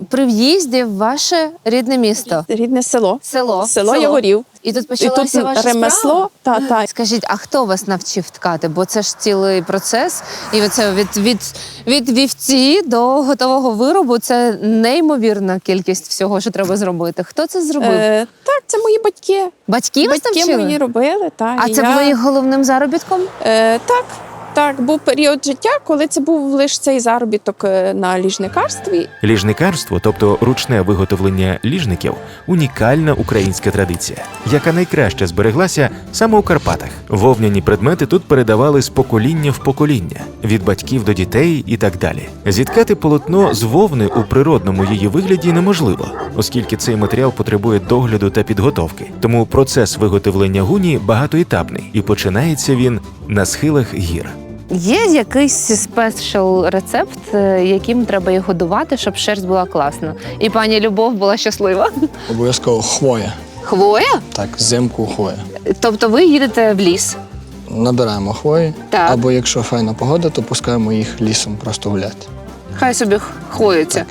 при в'їзді в ваше рідне місто. Рідне село. Село Яворів. І тут почалося ваше ремесло. Та. Скажіть, а хто вас навчив ткати? Бо це ж цілий процес. І оце від вівці до готового виробу – це неймовірна кількість всього, що треба зробити. Хто це зробив? Так, це мої батьки. Батьки вас навчили? мої робили, так. А це було їх головним заробітком? Так, був період життя, коли це був лише цей заробіток на ліжникарстві. Ліжникарство, тобто ручне виготовлення ліжників – унікальна українська традиція, яка найкраще збереглася саме у Карпатах. Вовняні предмети тут передавали з покоління в покоління, від батьків до дітей і так далі. Зіткати полотно з вовни у природному її вигляді неможливо, оскільки цей матеріал потребує догляду та підготовки. Тому процес виготовлення гуні багатоетапний, і починається він на схилах гір. Є якийсь спешл рецепт, яким треба їх годувати, щоб шерсть була класна? І пані Любов була щаслива? Обов'язково хвоя. Хвоя? Так, взимку хвоя. Тобто ви їдете в ліс? Набираємо хвої, Так. або якщо файна погода, то пускаємо їх лісом просто гуляти. Хай собі хвоються.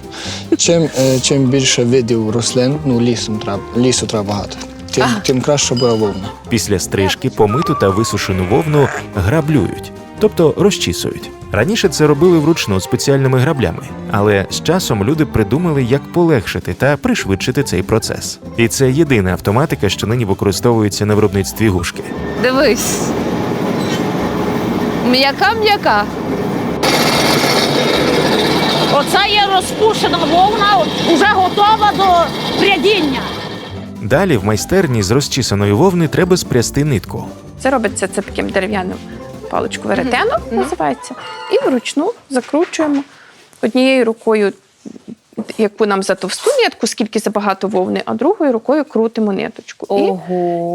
Чим більше видів рослин, лісу треба багато, тим краще буде вовна. Після стрижки помиту та висушену вовну граблюють, тобто розчісують. Раніше це робили вручну спеціальними граблями, але з часом люди придумали, як полегшити та пришвидшити цей процес. І це єдина автоматика, що нині використовується на виробництві гушки. Дивись. М'яка. Оце є розпушена вовна, вже готова до прядіння. Далі в майстерні з розчісаної вовни треба спрясти нитку. Це робиться таким дерев'яним паличку веретено, називається. І вручну закручуємо однією рукою, яку нам за товсту нитку, скільки забагато вовни, а другою рукою крутимо ниточку.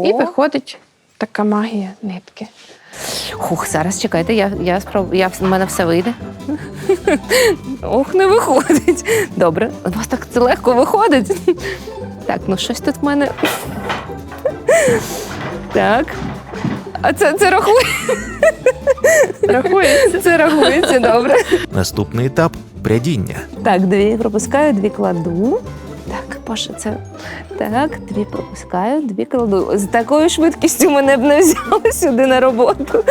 І виходить така магія нитки. Зараз чекайте, я спробую, в мене все вийде. Ох, не виходить. Добре, у вас так це легко виходить. Так, щось тут в мене. Так. А це рахує? Рахується? Це рахується, добре. Наступний етап – прядіння. Так, 2 пропускаю, 2 кладу. Так, Паша, це... Так, 2 пропускаю, 2 кладу. З такою швидкістю мене б не взяли сюди на роботу.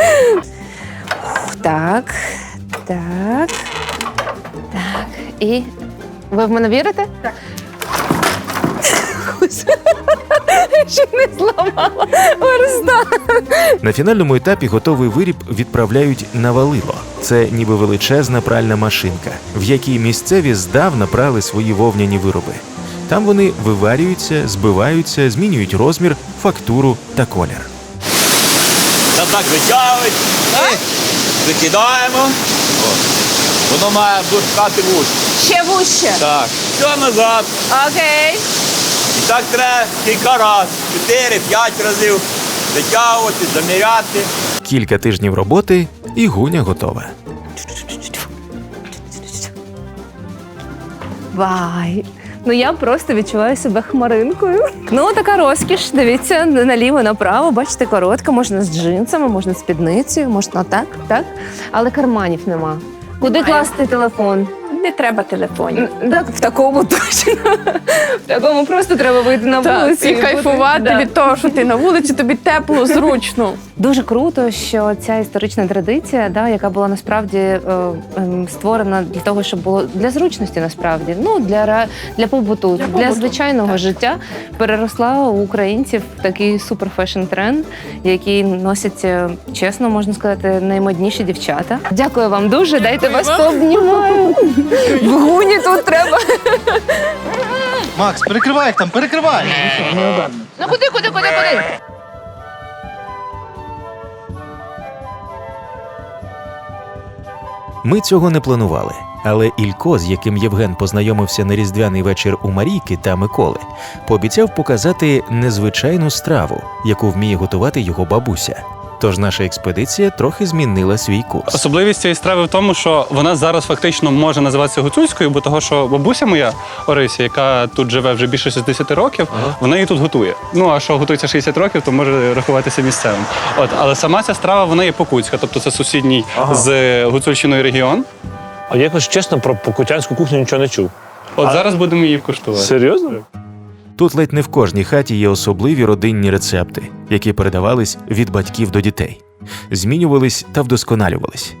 Так. І ви в мене вірите? Так. Ще не зламала верстат. На фінальному етапі готовий виріб відправляють на валило. Це ніби величезна пральна машинка, в якій місцеві здавна прали свої вовняні вироби. Там вони виварюються, збиваються, змінюють розмір, фактуру та колір. Та так витягують, викидаємо. Воно має дуркати вуш. Ще вуще. Так. Все назад. Окей. І так треба кілька разів. 4-5 разів витягувати, заміряти. Кілька тижнів роботи і гуня готова. Вай. Ну я просто відчуваю себе хмаринкою. Ну, така розкіш. Дивіться, наліво, направо. Бачите, коротка, можна з джинсами, можна з спідницею, можна так. Але карманів нема. Куди класти телефон? Не треба телефонів. Так, в такому точно. В такому просто треба вийти на вулицю. І кайфувати від того, що ти на вулиці, тобі тепло, зручно. Дуже круто, що ця історична традиція, яка була насправді створена для того, щоб було для зручності, насправді, для побуту, для звичайного життя, переросла у українців в такий суперфешн-тренд, який носять, чесно, можна сказати, наймодніші дівчата. Дякую вам дуже, дайте вас пообнімаю. В гуні тут треба. Макс, перекривай їх там, перекривай! Ну куди? Ми цього не планували, але Ілько, з яким Євген познайомився на різдвяний вечір у Марійки та Миколи, пообіцяв показати незвичайну страву, яку вміє готувати його бабуся. Тож наша експедиція трохи змінила свій курс. Особливість цієї страви в тому, що вона зараз фактично може називатися гуцульською, бо того, що бабуся моя Орися, яка тут живе вже більше 60 років, вона її тут готує. Ну, а що готується 60 років, то може рахуватися місцевим. Але сама ця страва, вона є покутська, тобто це сусідній з Гуцульщиною регіон. А якось чесно, про покутянську кухню нічого не чув. Зараз будемо її куштувати. Серйозно? Тут ледь не в кожній хаті є особливі родинні рецепти, які передавались від батьків до дітей, змінювались та вдосконалювались.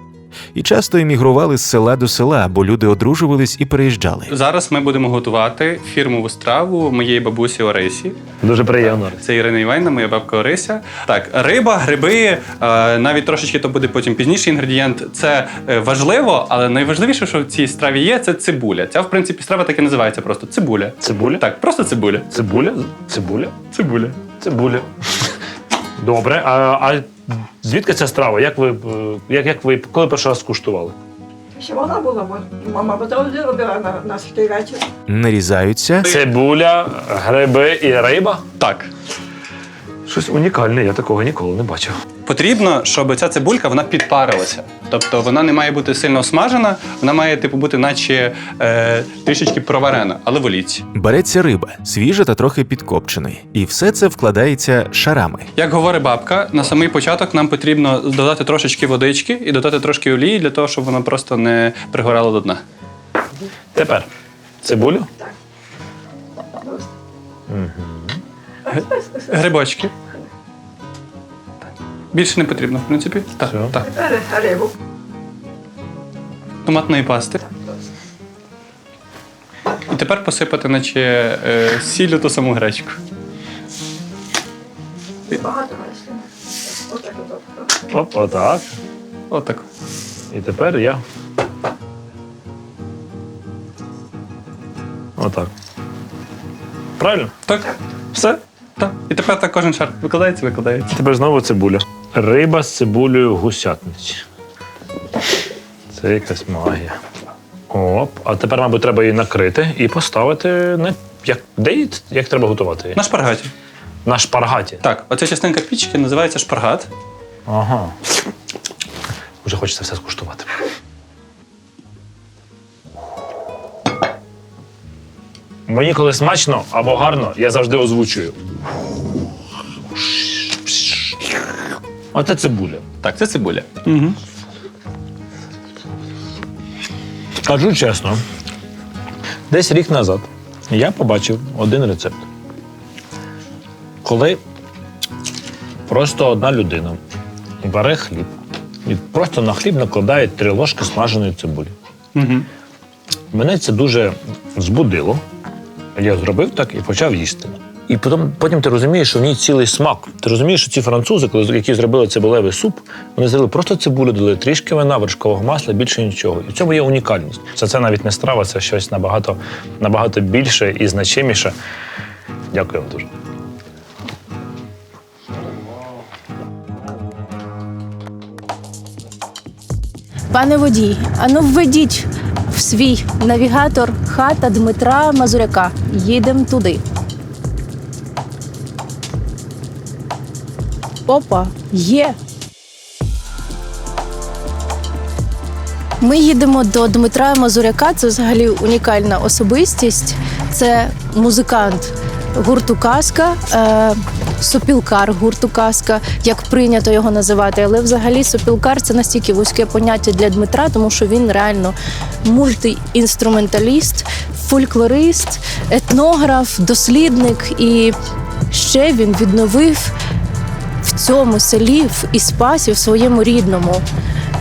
І часто емігрували з села до села, бо люди одружувались і переїжджали. Зараз ми будемо готувати фірмову страву моєї бабусі Орисі. Дуже приємно. Це Ірина Іванівна, моя бабка Орися. Так, риба, гриби, навіть трошечки то буде потім пізніший інгредієнт. Це важливо, але найважливіше, що в цій страві є, це цибуля. Ця, в принципі, страва так і називається просто цибуля. Цибуля? Так, просто цибуля. Цибуля? Цибуля? Цибуля. Цибуля. Добре. А звідки ця страва? Як ви коли перший раз скуштували? Ще вона була, бо мама завжди робила на святий вечір. Нарізаються. Цибуля, гриби і риба? Так. Щось унікальне, я такого ніколи не бачив. Потрібно, щоб ця цибулька вона підпарилася. Тобто вона не має бути сильно смажена, вона має бути наче трішечки проварена, але в олійці. Береться риба, свіжа та трохи підкопченої. І все це вкладається шарами. Як говорить бабка, на самий початок нам потрібно додати трошечки водички і додати трошки олії, для того, щоб воно просто не пригорало до дна. Тепер цибулю? Грибочки. Більше не потрібно, в принципі. Так. Тепер рибу. Томатної пасти. І тепер посипати, наче сіллю ту саму гречку. Багато рослин. Отак. Отак. Отак. І тепер я. Отак. Правильно? Так. Все? Так. І тепер так кожен шар викладається. Тепер знову цибуля. Риба з цибулею гусятниці. Це якась магія. Оп. А тепер, мабуть, треба її накрити і поставити на. Як треба готувати її? На шпаргаті. На шпаргаті? Так. Оця частинка пічки називається шпаргат. Ага. Вже хочеться все скуштувати. Мені коли смачно або гарно, я завжди озвучую. Оце цибуля. Так, це цибуля. Угу. Кажу чесно, десь рік назад я побачив один рецепт. Коли просто одна людина бере хліб і просто на хліб накладає 3 ложки смаженої цибулі. Угу. Мене це дуже збудило. Я зробив так і почав їсти. І потім ти розумієш, що в ній цілий смак. Ти розумієш, що ці французи, які зробили цибулевий суп, вони взяли просто цибулю, дали трішки вина, вершкового масла, більше нічого. І в цьому є унікальність. Це навіть не страва, це щось набагато більше і значиміше. Дякую вам дуже. Пане водій, ану введіть в свій навігатор хата Дмитра Мазуряка. Їдемо туди. Опа, є. Ми їдемо до Дмитра Мазуряка. Це взагалі унікальна особистість. Це музикант гурту «Казка», сопілкар гурту «Казка», як прийнято його називати. Але взагалі сопілкар – це настільки вузьке поняття для Дмитра, тому що він реально мультиінструменталіст, фольклорист, етнограф, дослідник. І ще він відновив в цьому селі, в Іспасі, в своєму рідному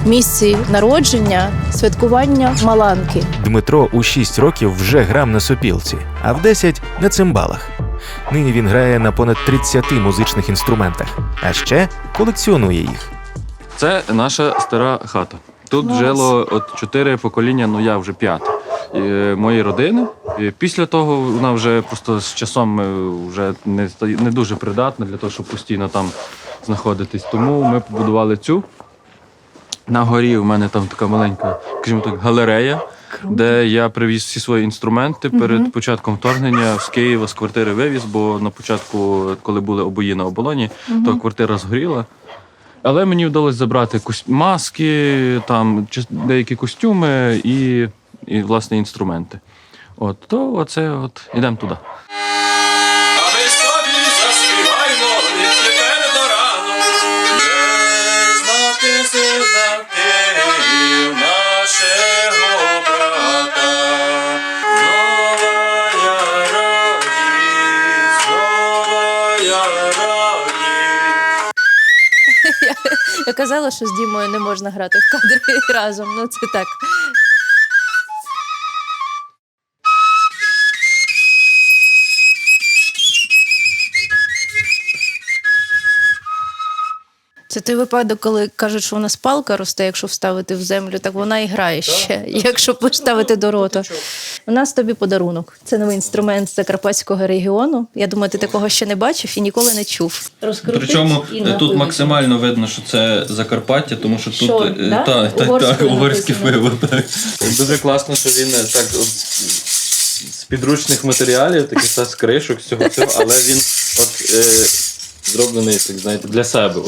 місці народження, святкування Маланки. Дмитро у 6 років вже грав на сопілці, а в 10 – на цимбалах. Нині він грає на понад 30 музичних інструментах, а ще колекціонує їх. Це наша стара хата. Тут жило от 4 покоління, ну я вже 5, моєї родини. І після того вона вже просто з часом вже не дуже придатна для того, щоб постійно там знаходитись. Тому ми побудували цю. На горі у мене там така маленька, скажімо так, галерея, де я привіз всі свої інструменти перед початком вторгнення з Києва, з квартири вивіз, бо на початку, коли були обої на оболоні, то квартира згоріла. Але мені вдалося забрати маски, там, деякі костюми і власне, інструменти. То оце ідемо туди. Я казала, що з Дімою не можна грати в кадрі разом. Ну, це так. Це той випадок, коли кажуть, що у нас палка росте, якщо вставити в землю, так вона і грає ще, якщо поставити до рота. У нас тобі подарунок. Це новий інструмент з Закарпатського регіону. Я думаю, ти такого ще не бачив і ніколи не чув. Причому тут максимально видно, що це Закарпаття, тому що тут угорське пиво. Дуже класно, що він так з підручних матеріалів, таких з кришок, з цього, але він зроблений, так знаєте, для себе.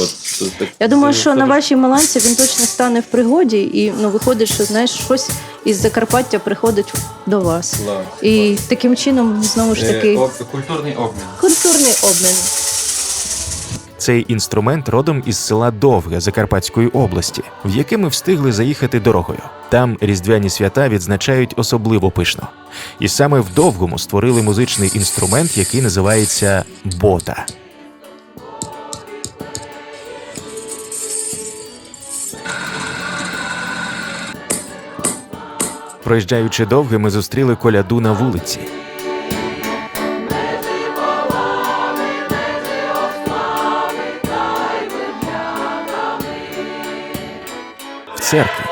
Я думаю, що на вашій Маланці він точно стане в пригоді і виходить, що знаєш, щось із Закарпаття приходить до вас. І таким чином, знову ж таки, культурний обмін. Культурний обмін. Цей інструмент родом із села Довге Закарпатської області, в яке ми встигли заїхати дорогою. Там різдвяні свята відзначають особливо пишно. І саме в Довгому створили музичний інструмент, який називається бота. Проїжджаючи Довге, ми зустріли коляду на вулиці. В церкві.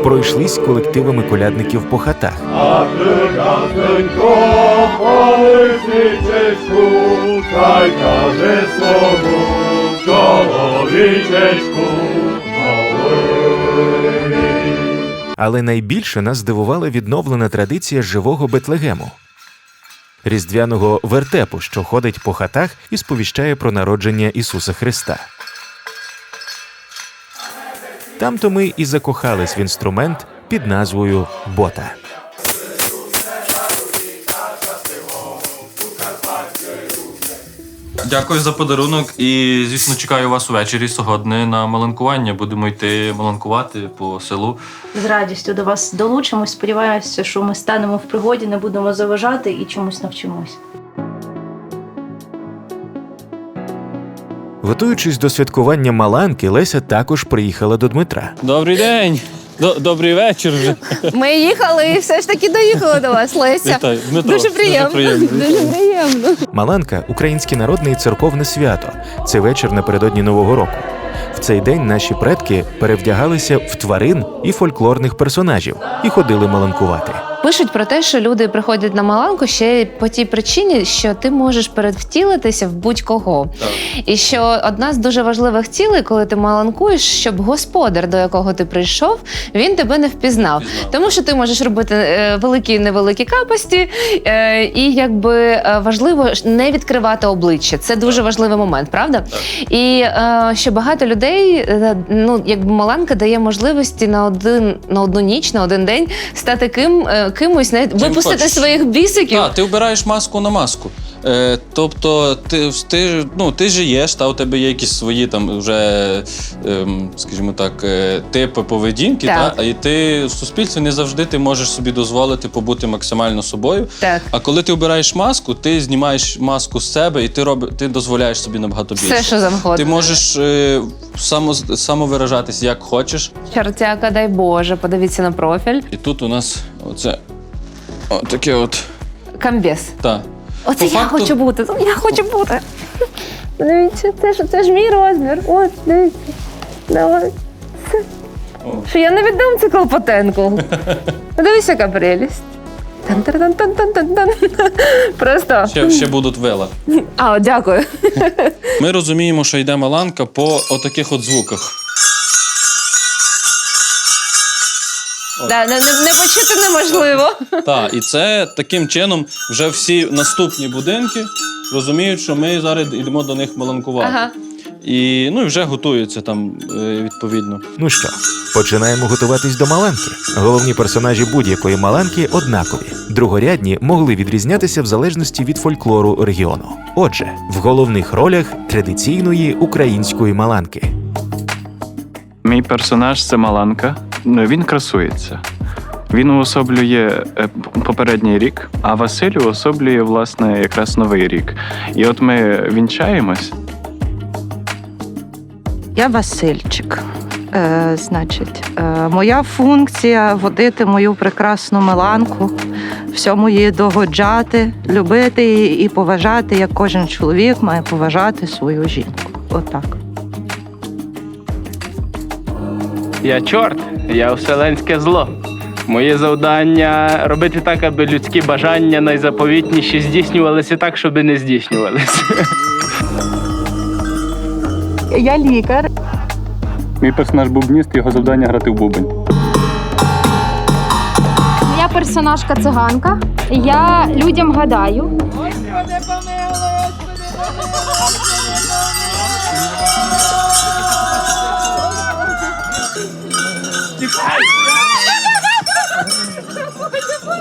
Пройшлись колективами колядників по хатах. Але найбільше нас здивувала відновлена традиція живого Бетлегему – різдвяного вертепу, що ходить по хатах і сповіщає про народження Ісуса Христа. Там-то ми і закохались в інструмент під назвою бота. Дякую за подарунок і, звісно, чекаю вас увечері сьогодні на маланкування. Будемо йти маланкувати по селу. З радістю до вас долучимось. Сподіваюся, що ми станемо в пригоді, не будемо заважати і чомусь навчимось. Готуючись до святкування Маланки, Леся також приїхала до Дмитра. Добрий день! Добрий вечір вже. Ми їхали і все ж таки доїхали до вас, Леся. Вітаю, Дмитро. Дуже приємно. Дуже приємно. Маланка – українське народне і церковне свято. Це вечір напередодні Нового року. В цей день наші предки перевдягалися в тварин і фольклорних персонажів і ходили маланкувати. Пишуть про те, що люди приходять на маланку ще й по тій причині, що ти можеш перевтілитися в будь-кого. І що одна з дуже важливих цілей, коли ти маланкуєш, щоб господар, до якого ти прийшов, він тебе не впізнав. Тому що ти можеш робити великі і невеликі капості, і якби важливо не відкривати обличчя. Це дуже важливий момент, правда? І що багато людей, ну, якби маланка дає можливості на одну ніч, на один день стати кимось, випустити хочеш. своїх бісиків. Так, ти вбираєш маску на маску. Тобто ти живеш, у тебе є якісь свої там вже, скажімо так, типи поведінки, Так. і ти в суспільстві не завжди ти можеш собі дозволити побути максимально собою. Так. А коли ти обираєш маску, ти знімаєш маску з себе і ти дозволяєш собі набагато більше. Все, що завгодно. Ти можеш самовиражатись як хочеш. Чортяка, дай Боже, подивіться на профіль. І тут у нас оце таке от. Камбез. Так. Оце По я факту- хочу бути. Я хочу бути. Дивіться, це ж мій розмір. От, дивіться. Давай. Що я не віддам це Колпотенку. Дивіться, яка прелість. Тан-тан-тан-тан-тан-тан. Просто. Ще будуть вила. А, дякую. Ми розуміємо, що йде маланка по отаких от звуках. Не почути неможливо. Так, і це таким чином вже всі наступні будинки розуміють, що ми зараз йдемо до них маланкувати. Ага. І вже готуються там відповідно. Ну що, починаємо готуватись до маланки. Головні персонажі будь-якої маланки однакові. Другорядні могли відрізнятися в залежності від фольклору регіону. Отже, в головних ролях традиційної української маланки. Мій персонаж – це Маланка. Він красується. Він уособлює попередній рік, а Василь уособлює, власне, якраз новий рік. І от ми вінчаємось. Я Васильчик. Моя функція – водити мою прекрасну Миланку, всьому її догоджати, любити її і поважати, як кожен чоловік має поважати свою жінку. Отак. Я чорт, я вселенське зло. Моє завдання – робити так, аби людські бажання найзаповітніші здійснювалися так, щоб не здійснювалися. Я лікар. Мій персонаж бубніст, його завдання грати в бубен. Моя персонажка циганка. Я людям гадаю.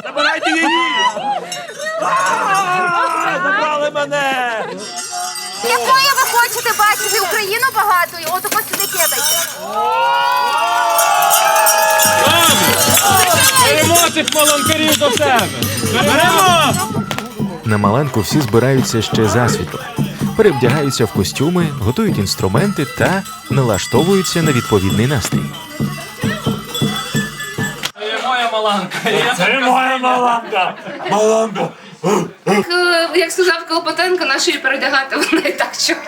Забирайте її! Забрали мене! Якою ви хочете бачити Україну багатою? От ось сюди кидайте. Беремо цих маланкарів до себе! Беремо! На маланку всі збираються ще засвітла. Перевдягаються в костюми, готують інструменти та налаштовуються на відповідний настрій. Це моя маланка! Це моя маланка! Маланка! Як сказав Колпотенко, нашої передягати вона і так чорт.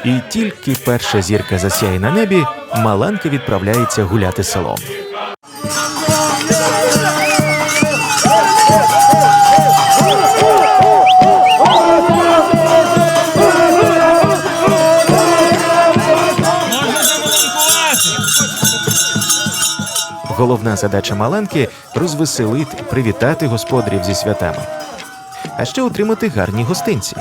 І тільки перша зірка засяє на небі, маланка відправляється гуляти селом. Головна задача маланки – розвеселити, привітати господарів зі святами. А ще отримати гарні гостинці.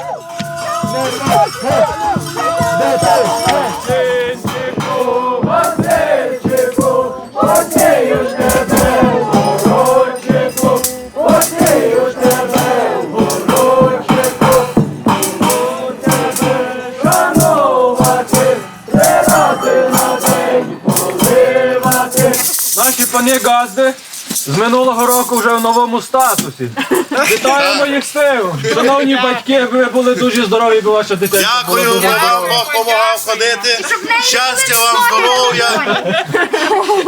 Наші пані газди з минулого року вже в новому статусі. Вітаємо їх з цим! Шановні батьки, ви були дуже здорові, бо ваша дитя. Дякую, вам Бог допомагав ходити. Щастя вам, здоров'я.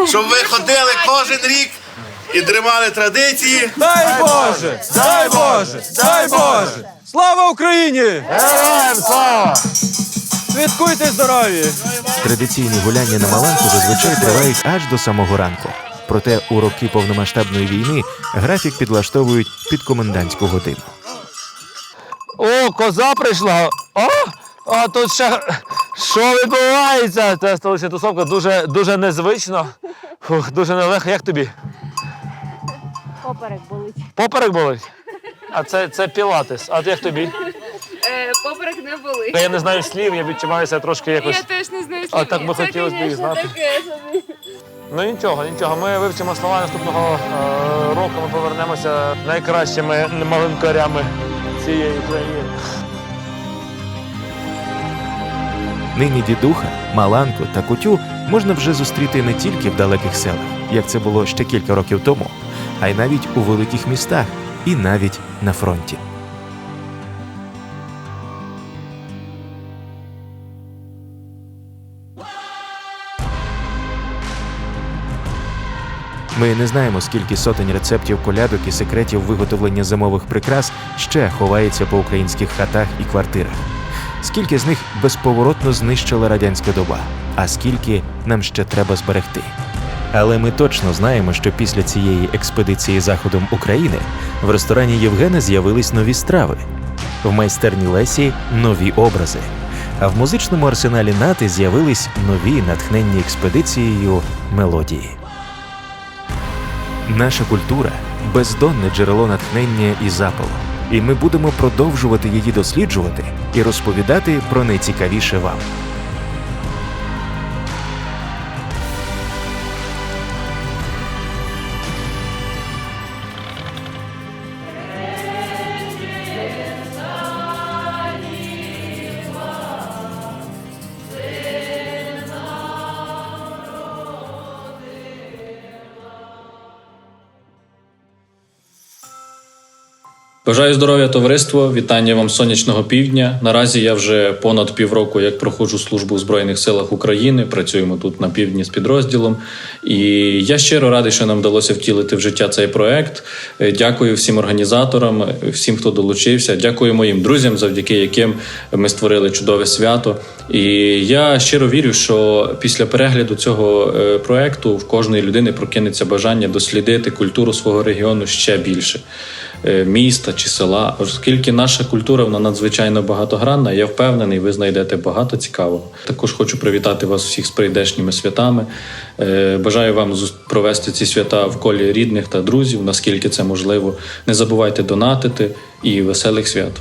Щоб ви ходили кожен рік і тримали традиції. Дай Боже! Дай Боже! Дай Боже! Слава Україні! Героям слава! Святкуйте здоров'я! Традиційні гуляння на Маланку зазвичай тривають аж до самого ранку. Проте у роки повномасштабної війни графік підлаштовують під комендантську годину. О, коза прийшла! О, тут ще що відбувається? Це столична тусовка, дуже незвично. Дуже нелегко. Як тобі? Поперек болить. Поперек болить? А це пілатес. А як тобі? Поперек не болить. Я не знаю слів, я відчуваюся трошки якось. Я теж не знаю слів. А так би хотілося б їх знати. Ну нічого. Ми вивчимо слова наступного року. Ми повернемося найкращими малинкарями цієї країни. Нині дідуха, маланку та кутю можна вже зустріти не тільки в далеких селах, як це було ще кілька років тому, а й навіть у великих містах і навіть на фронті. Ми не знаємо, скільки сотень рецептів колядок і секретів виготовлення зимових прикрас ще ховається по українських хатах і квартирах. Скільки з них безповоротно знищила радянська доба, а скільки нам ще треба зберегти. Але ми точно знаємо, що після цієї експедиції заходом України в ресторані Євгена з'явились нові страви, в майстерні Лесі – нові образи, а в музичному арсеналі Нати з'явились нові, натхненні експедицією мелодії. Наша культура – бездонне джерело натхнення і запалу, і ми будемо продовжувати її досліджувати і розповідати про найцікавіше вам. Бажаю здоров'я, товариство, вітання вам з сонячного півдня. Наразі я вже понад півроку як проходжу службу в Збройних силах України, працюємо тут на півдні з підрозділом. І я щиро радий, що нам вдалося втілити в життя цей проект. Дякую всім організаторам, всім, хто долучився. Дякую моїм друзям, завдяки яким ми створили чудове свято. І я щиро вірю, що після перегляду цього проекту в кожної людини прокинеться бажання дослідити культуру свого регіону ще більше. Міста чи села, оскільки наша культура вона надзвичайно багатогранна, я впевнений, ви знайдете багато цікавого. Також хочу привітати вас всіх з прийдешніми святами. Бажаю вам провести ці свята в колі рідних та друзів, наскільки це можливо. Не забувайте донатити і веселих свят.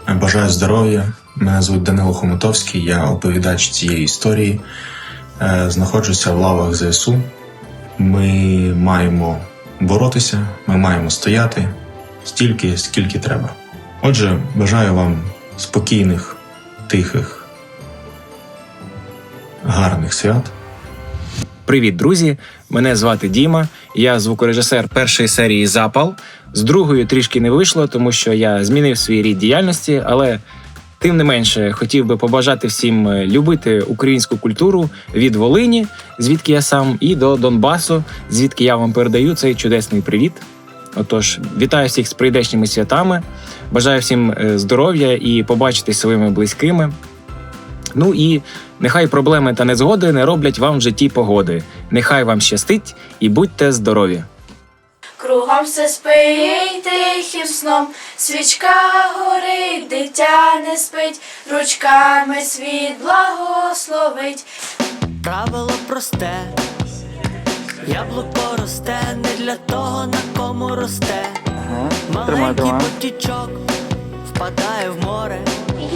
Бажаю здоров'я. Мене звуть Данило Хомутовський, я оповідач цієї історії. Знаходжуся в лавах ЗСУ. Ми маємо боротися, ми маємо стояти стільки, скільки треба. Отже, бажаю вам спокійних, тихих, гарних свят. Привіт, друзі! Мене звати Діма, я звукорежисер першої серії «Запал». З другої трішки не вийшло, тому що я змінив свій рід діяльності, але тим не менше хотів би побажати всім любити українську культуру від Волині, звідки я сам, і до Донбасу, звідки я вам передаю цей чудесний привіт. Отож, вітаю всіх з прийдешніми святами, бажаю всім здоров'я і побачитись своїми близькими. Ну і нехай проблеми та незгоди не роблять вам в житті погоди. Нехай вам щастить і будьте здорові! Кругом все спить тихим сном, свічка горить, дитя не спить, ручками світ благословить. Правило просте, яблуко росте не для того, на кому росте. Маленький потічок впадає в море, і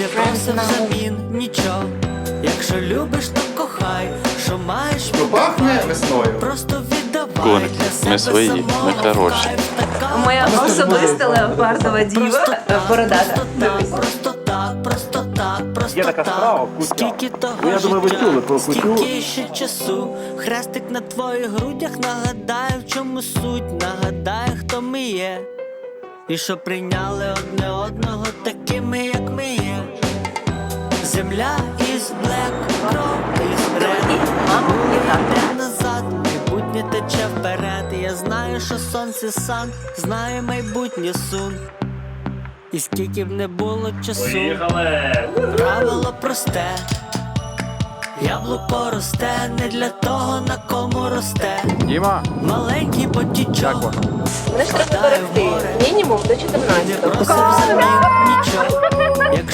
не просив взамін нічого. Якщо любиш, то кохай, що маєш віддавай, просто віддавай для себе самого. Ми хороші. Моя особиста леопардова діва бородата. Просто так, простота. Скільки того життя, скільки ще часу. Хрестик на твоїх грудях нагадає, в чому суть. Нагадає, хто ми є. І що прийняли одне одного такими, як ми є. Земля із блек, кров із ред. Йде назад, майбутнє тече вперед. Я знаю, що сонце сан, знаю майбутнє сун. І скільки б не було часу, правило просте. Яблуко росте не для того, на кому росте. Діма! Маленький потічок. Вони ж треба берегти. Мінімум до 14-го.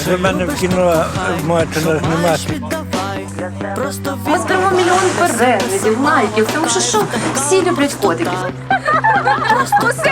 Ви мене вкинула, можете нас знімати. Ми зберемо мільйон переглядів, лайків, тому що всі люблять котиків. Просто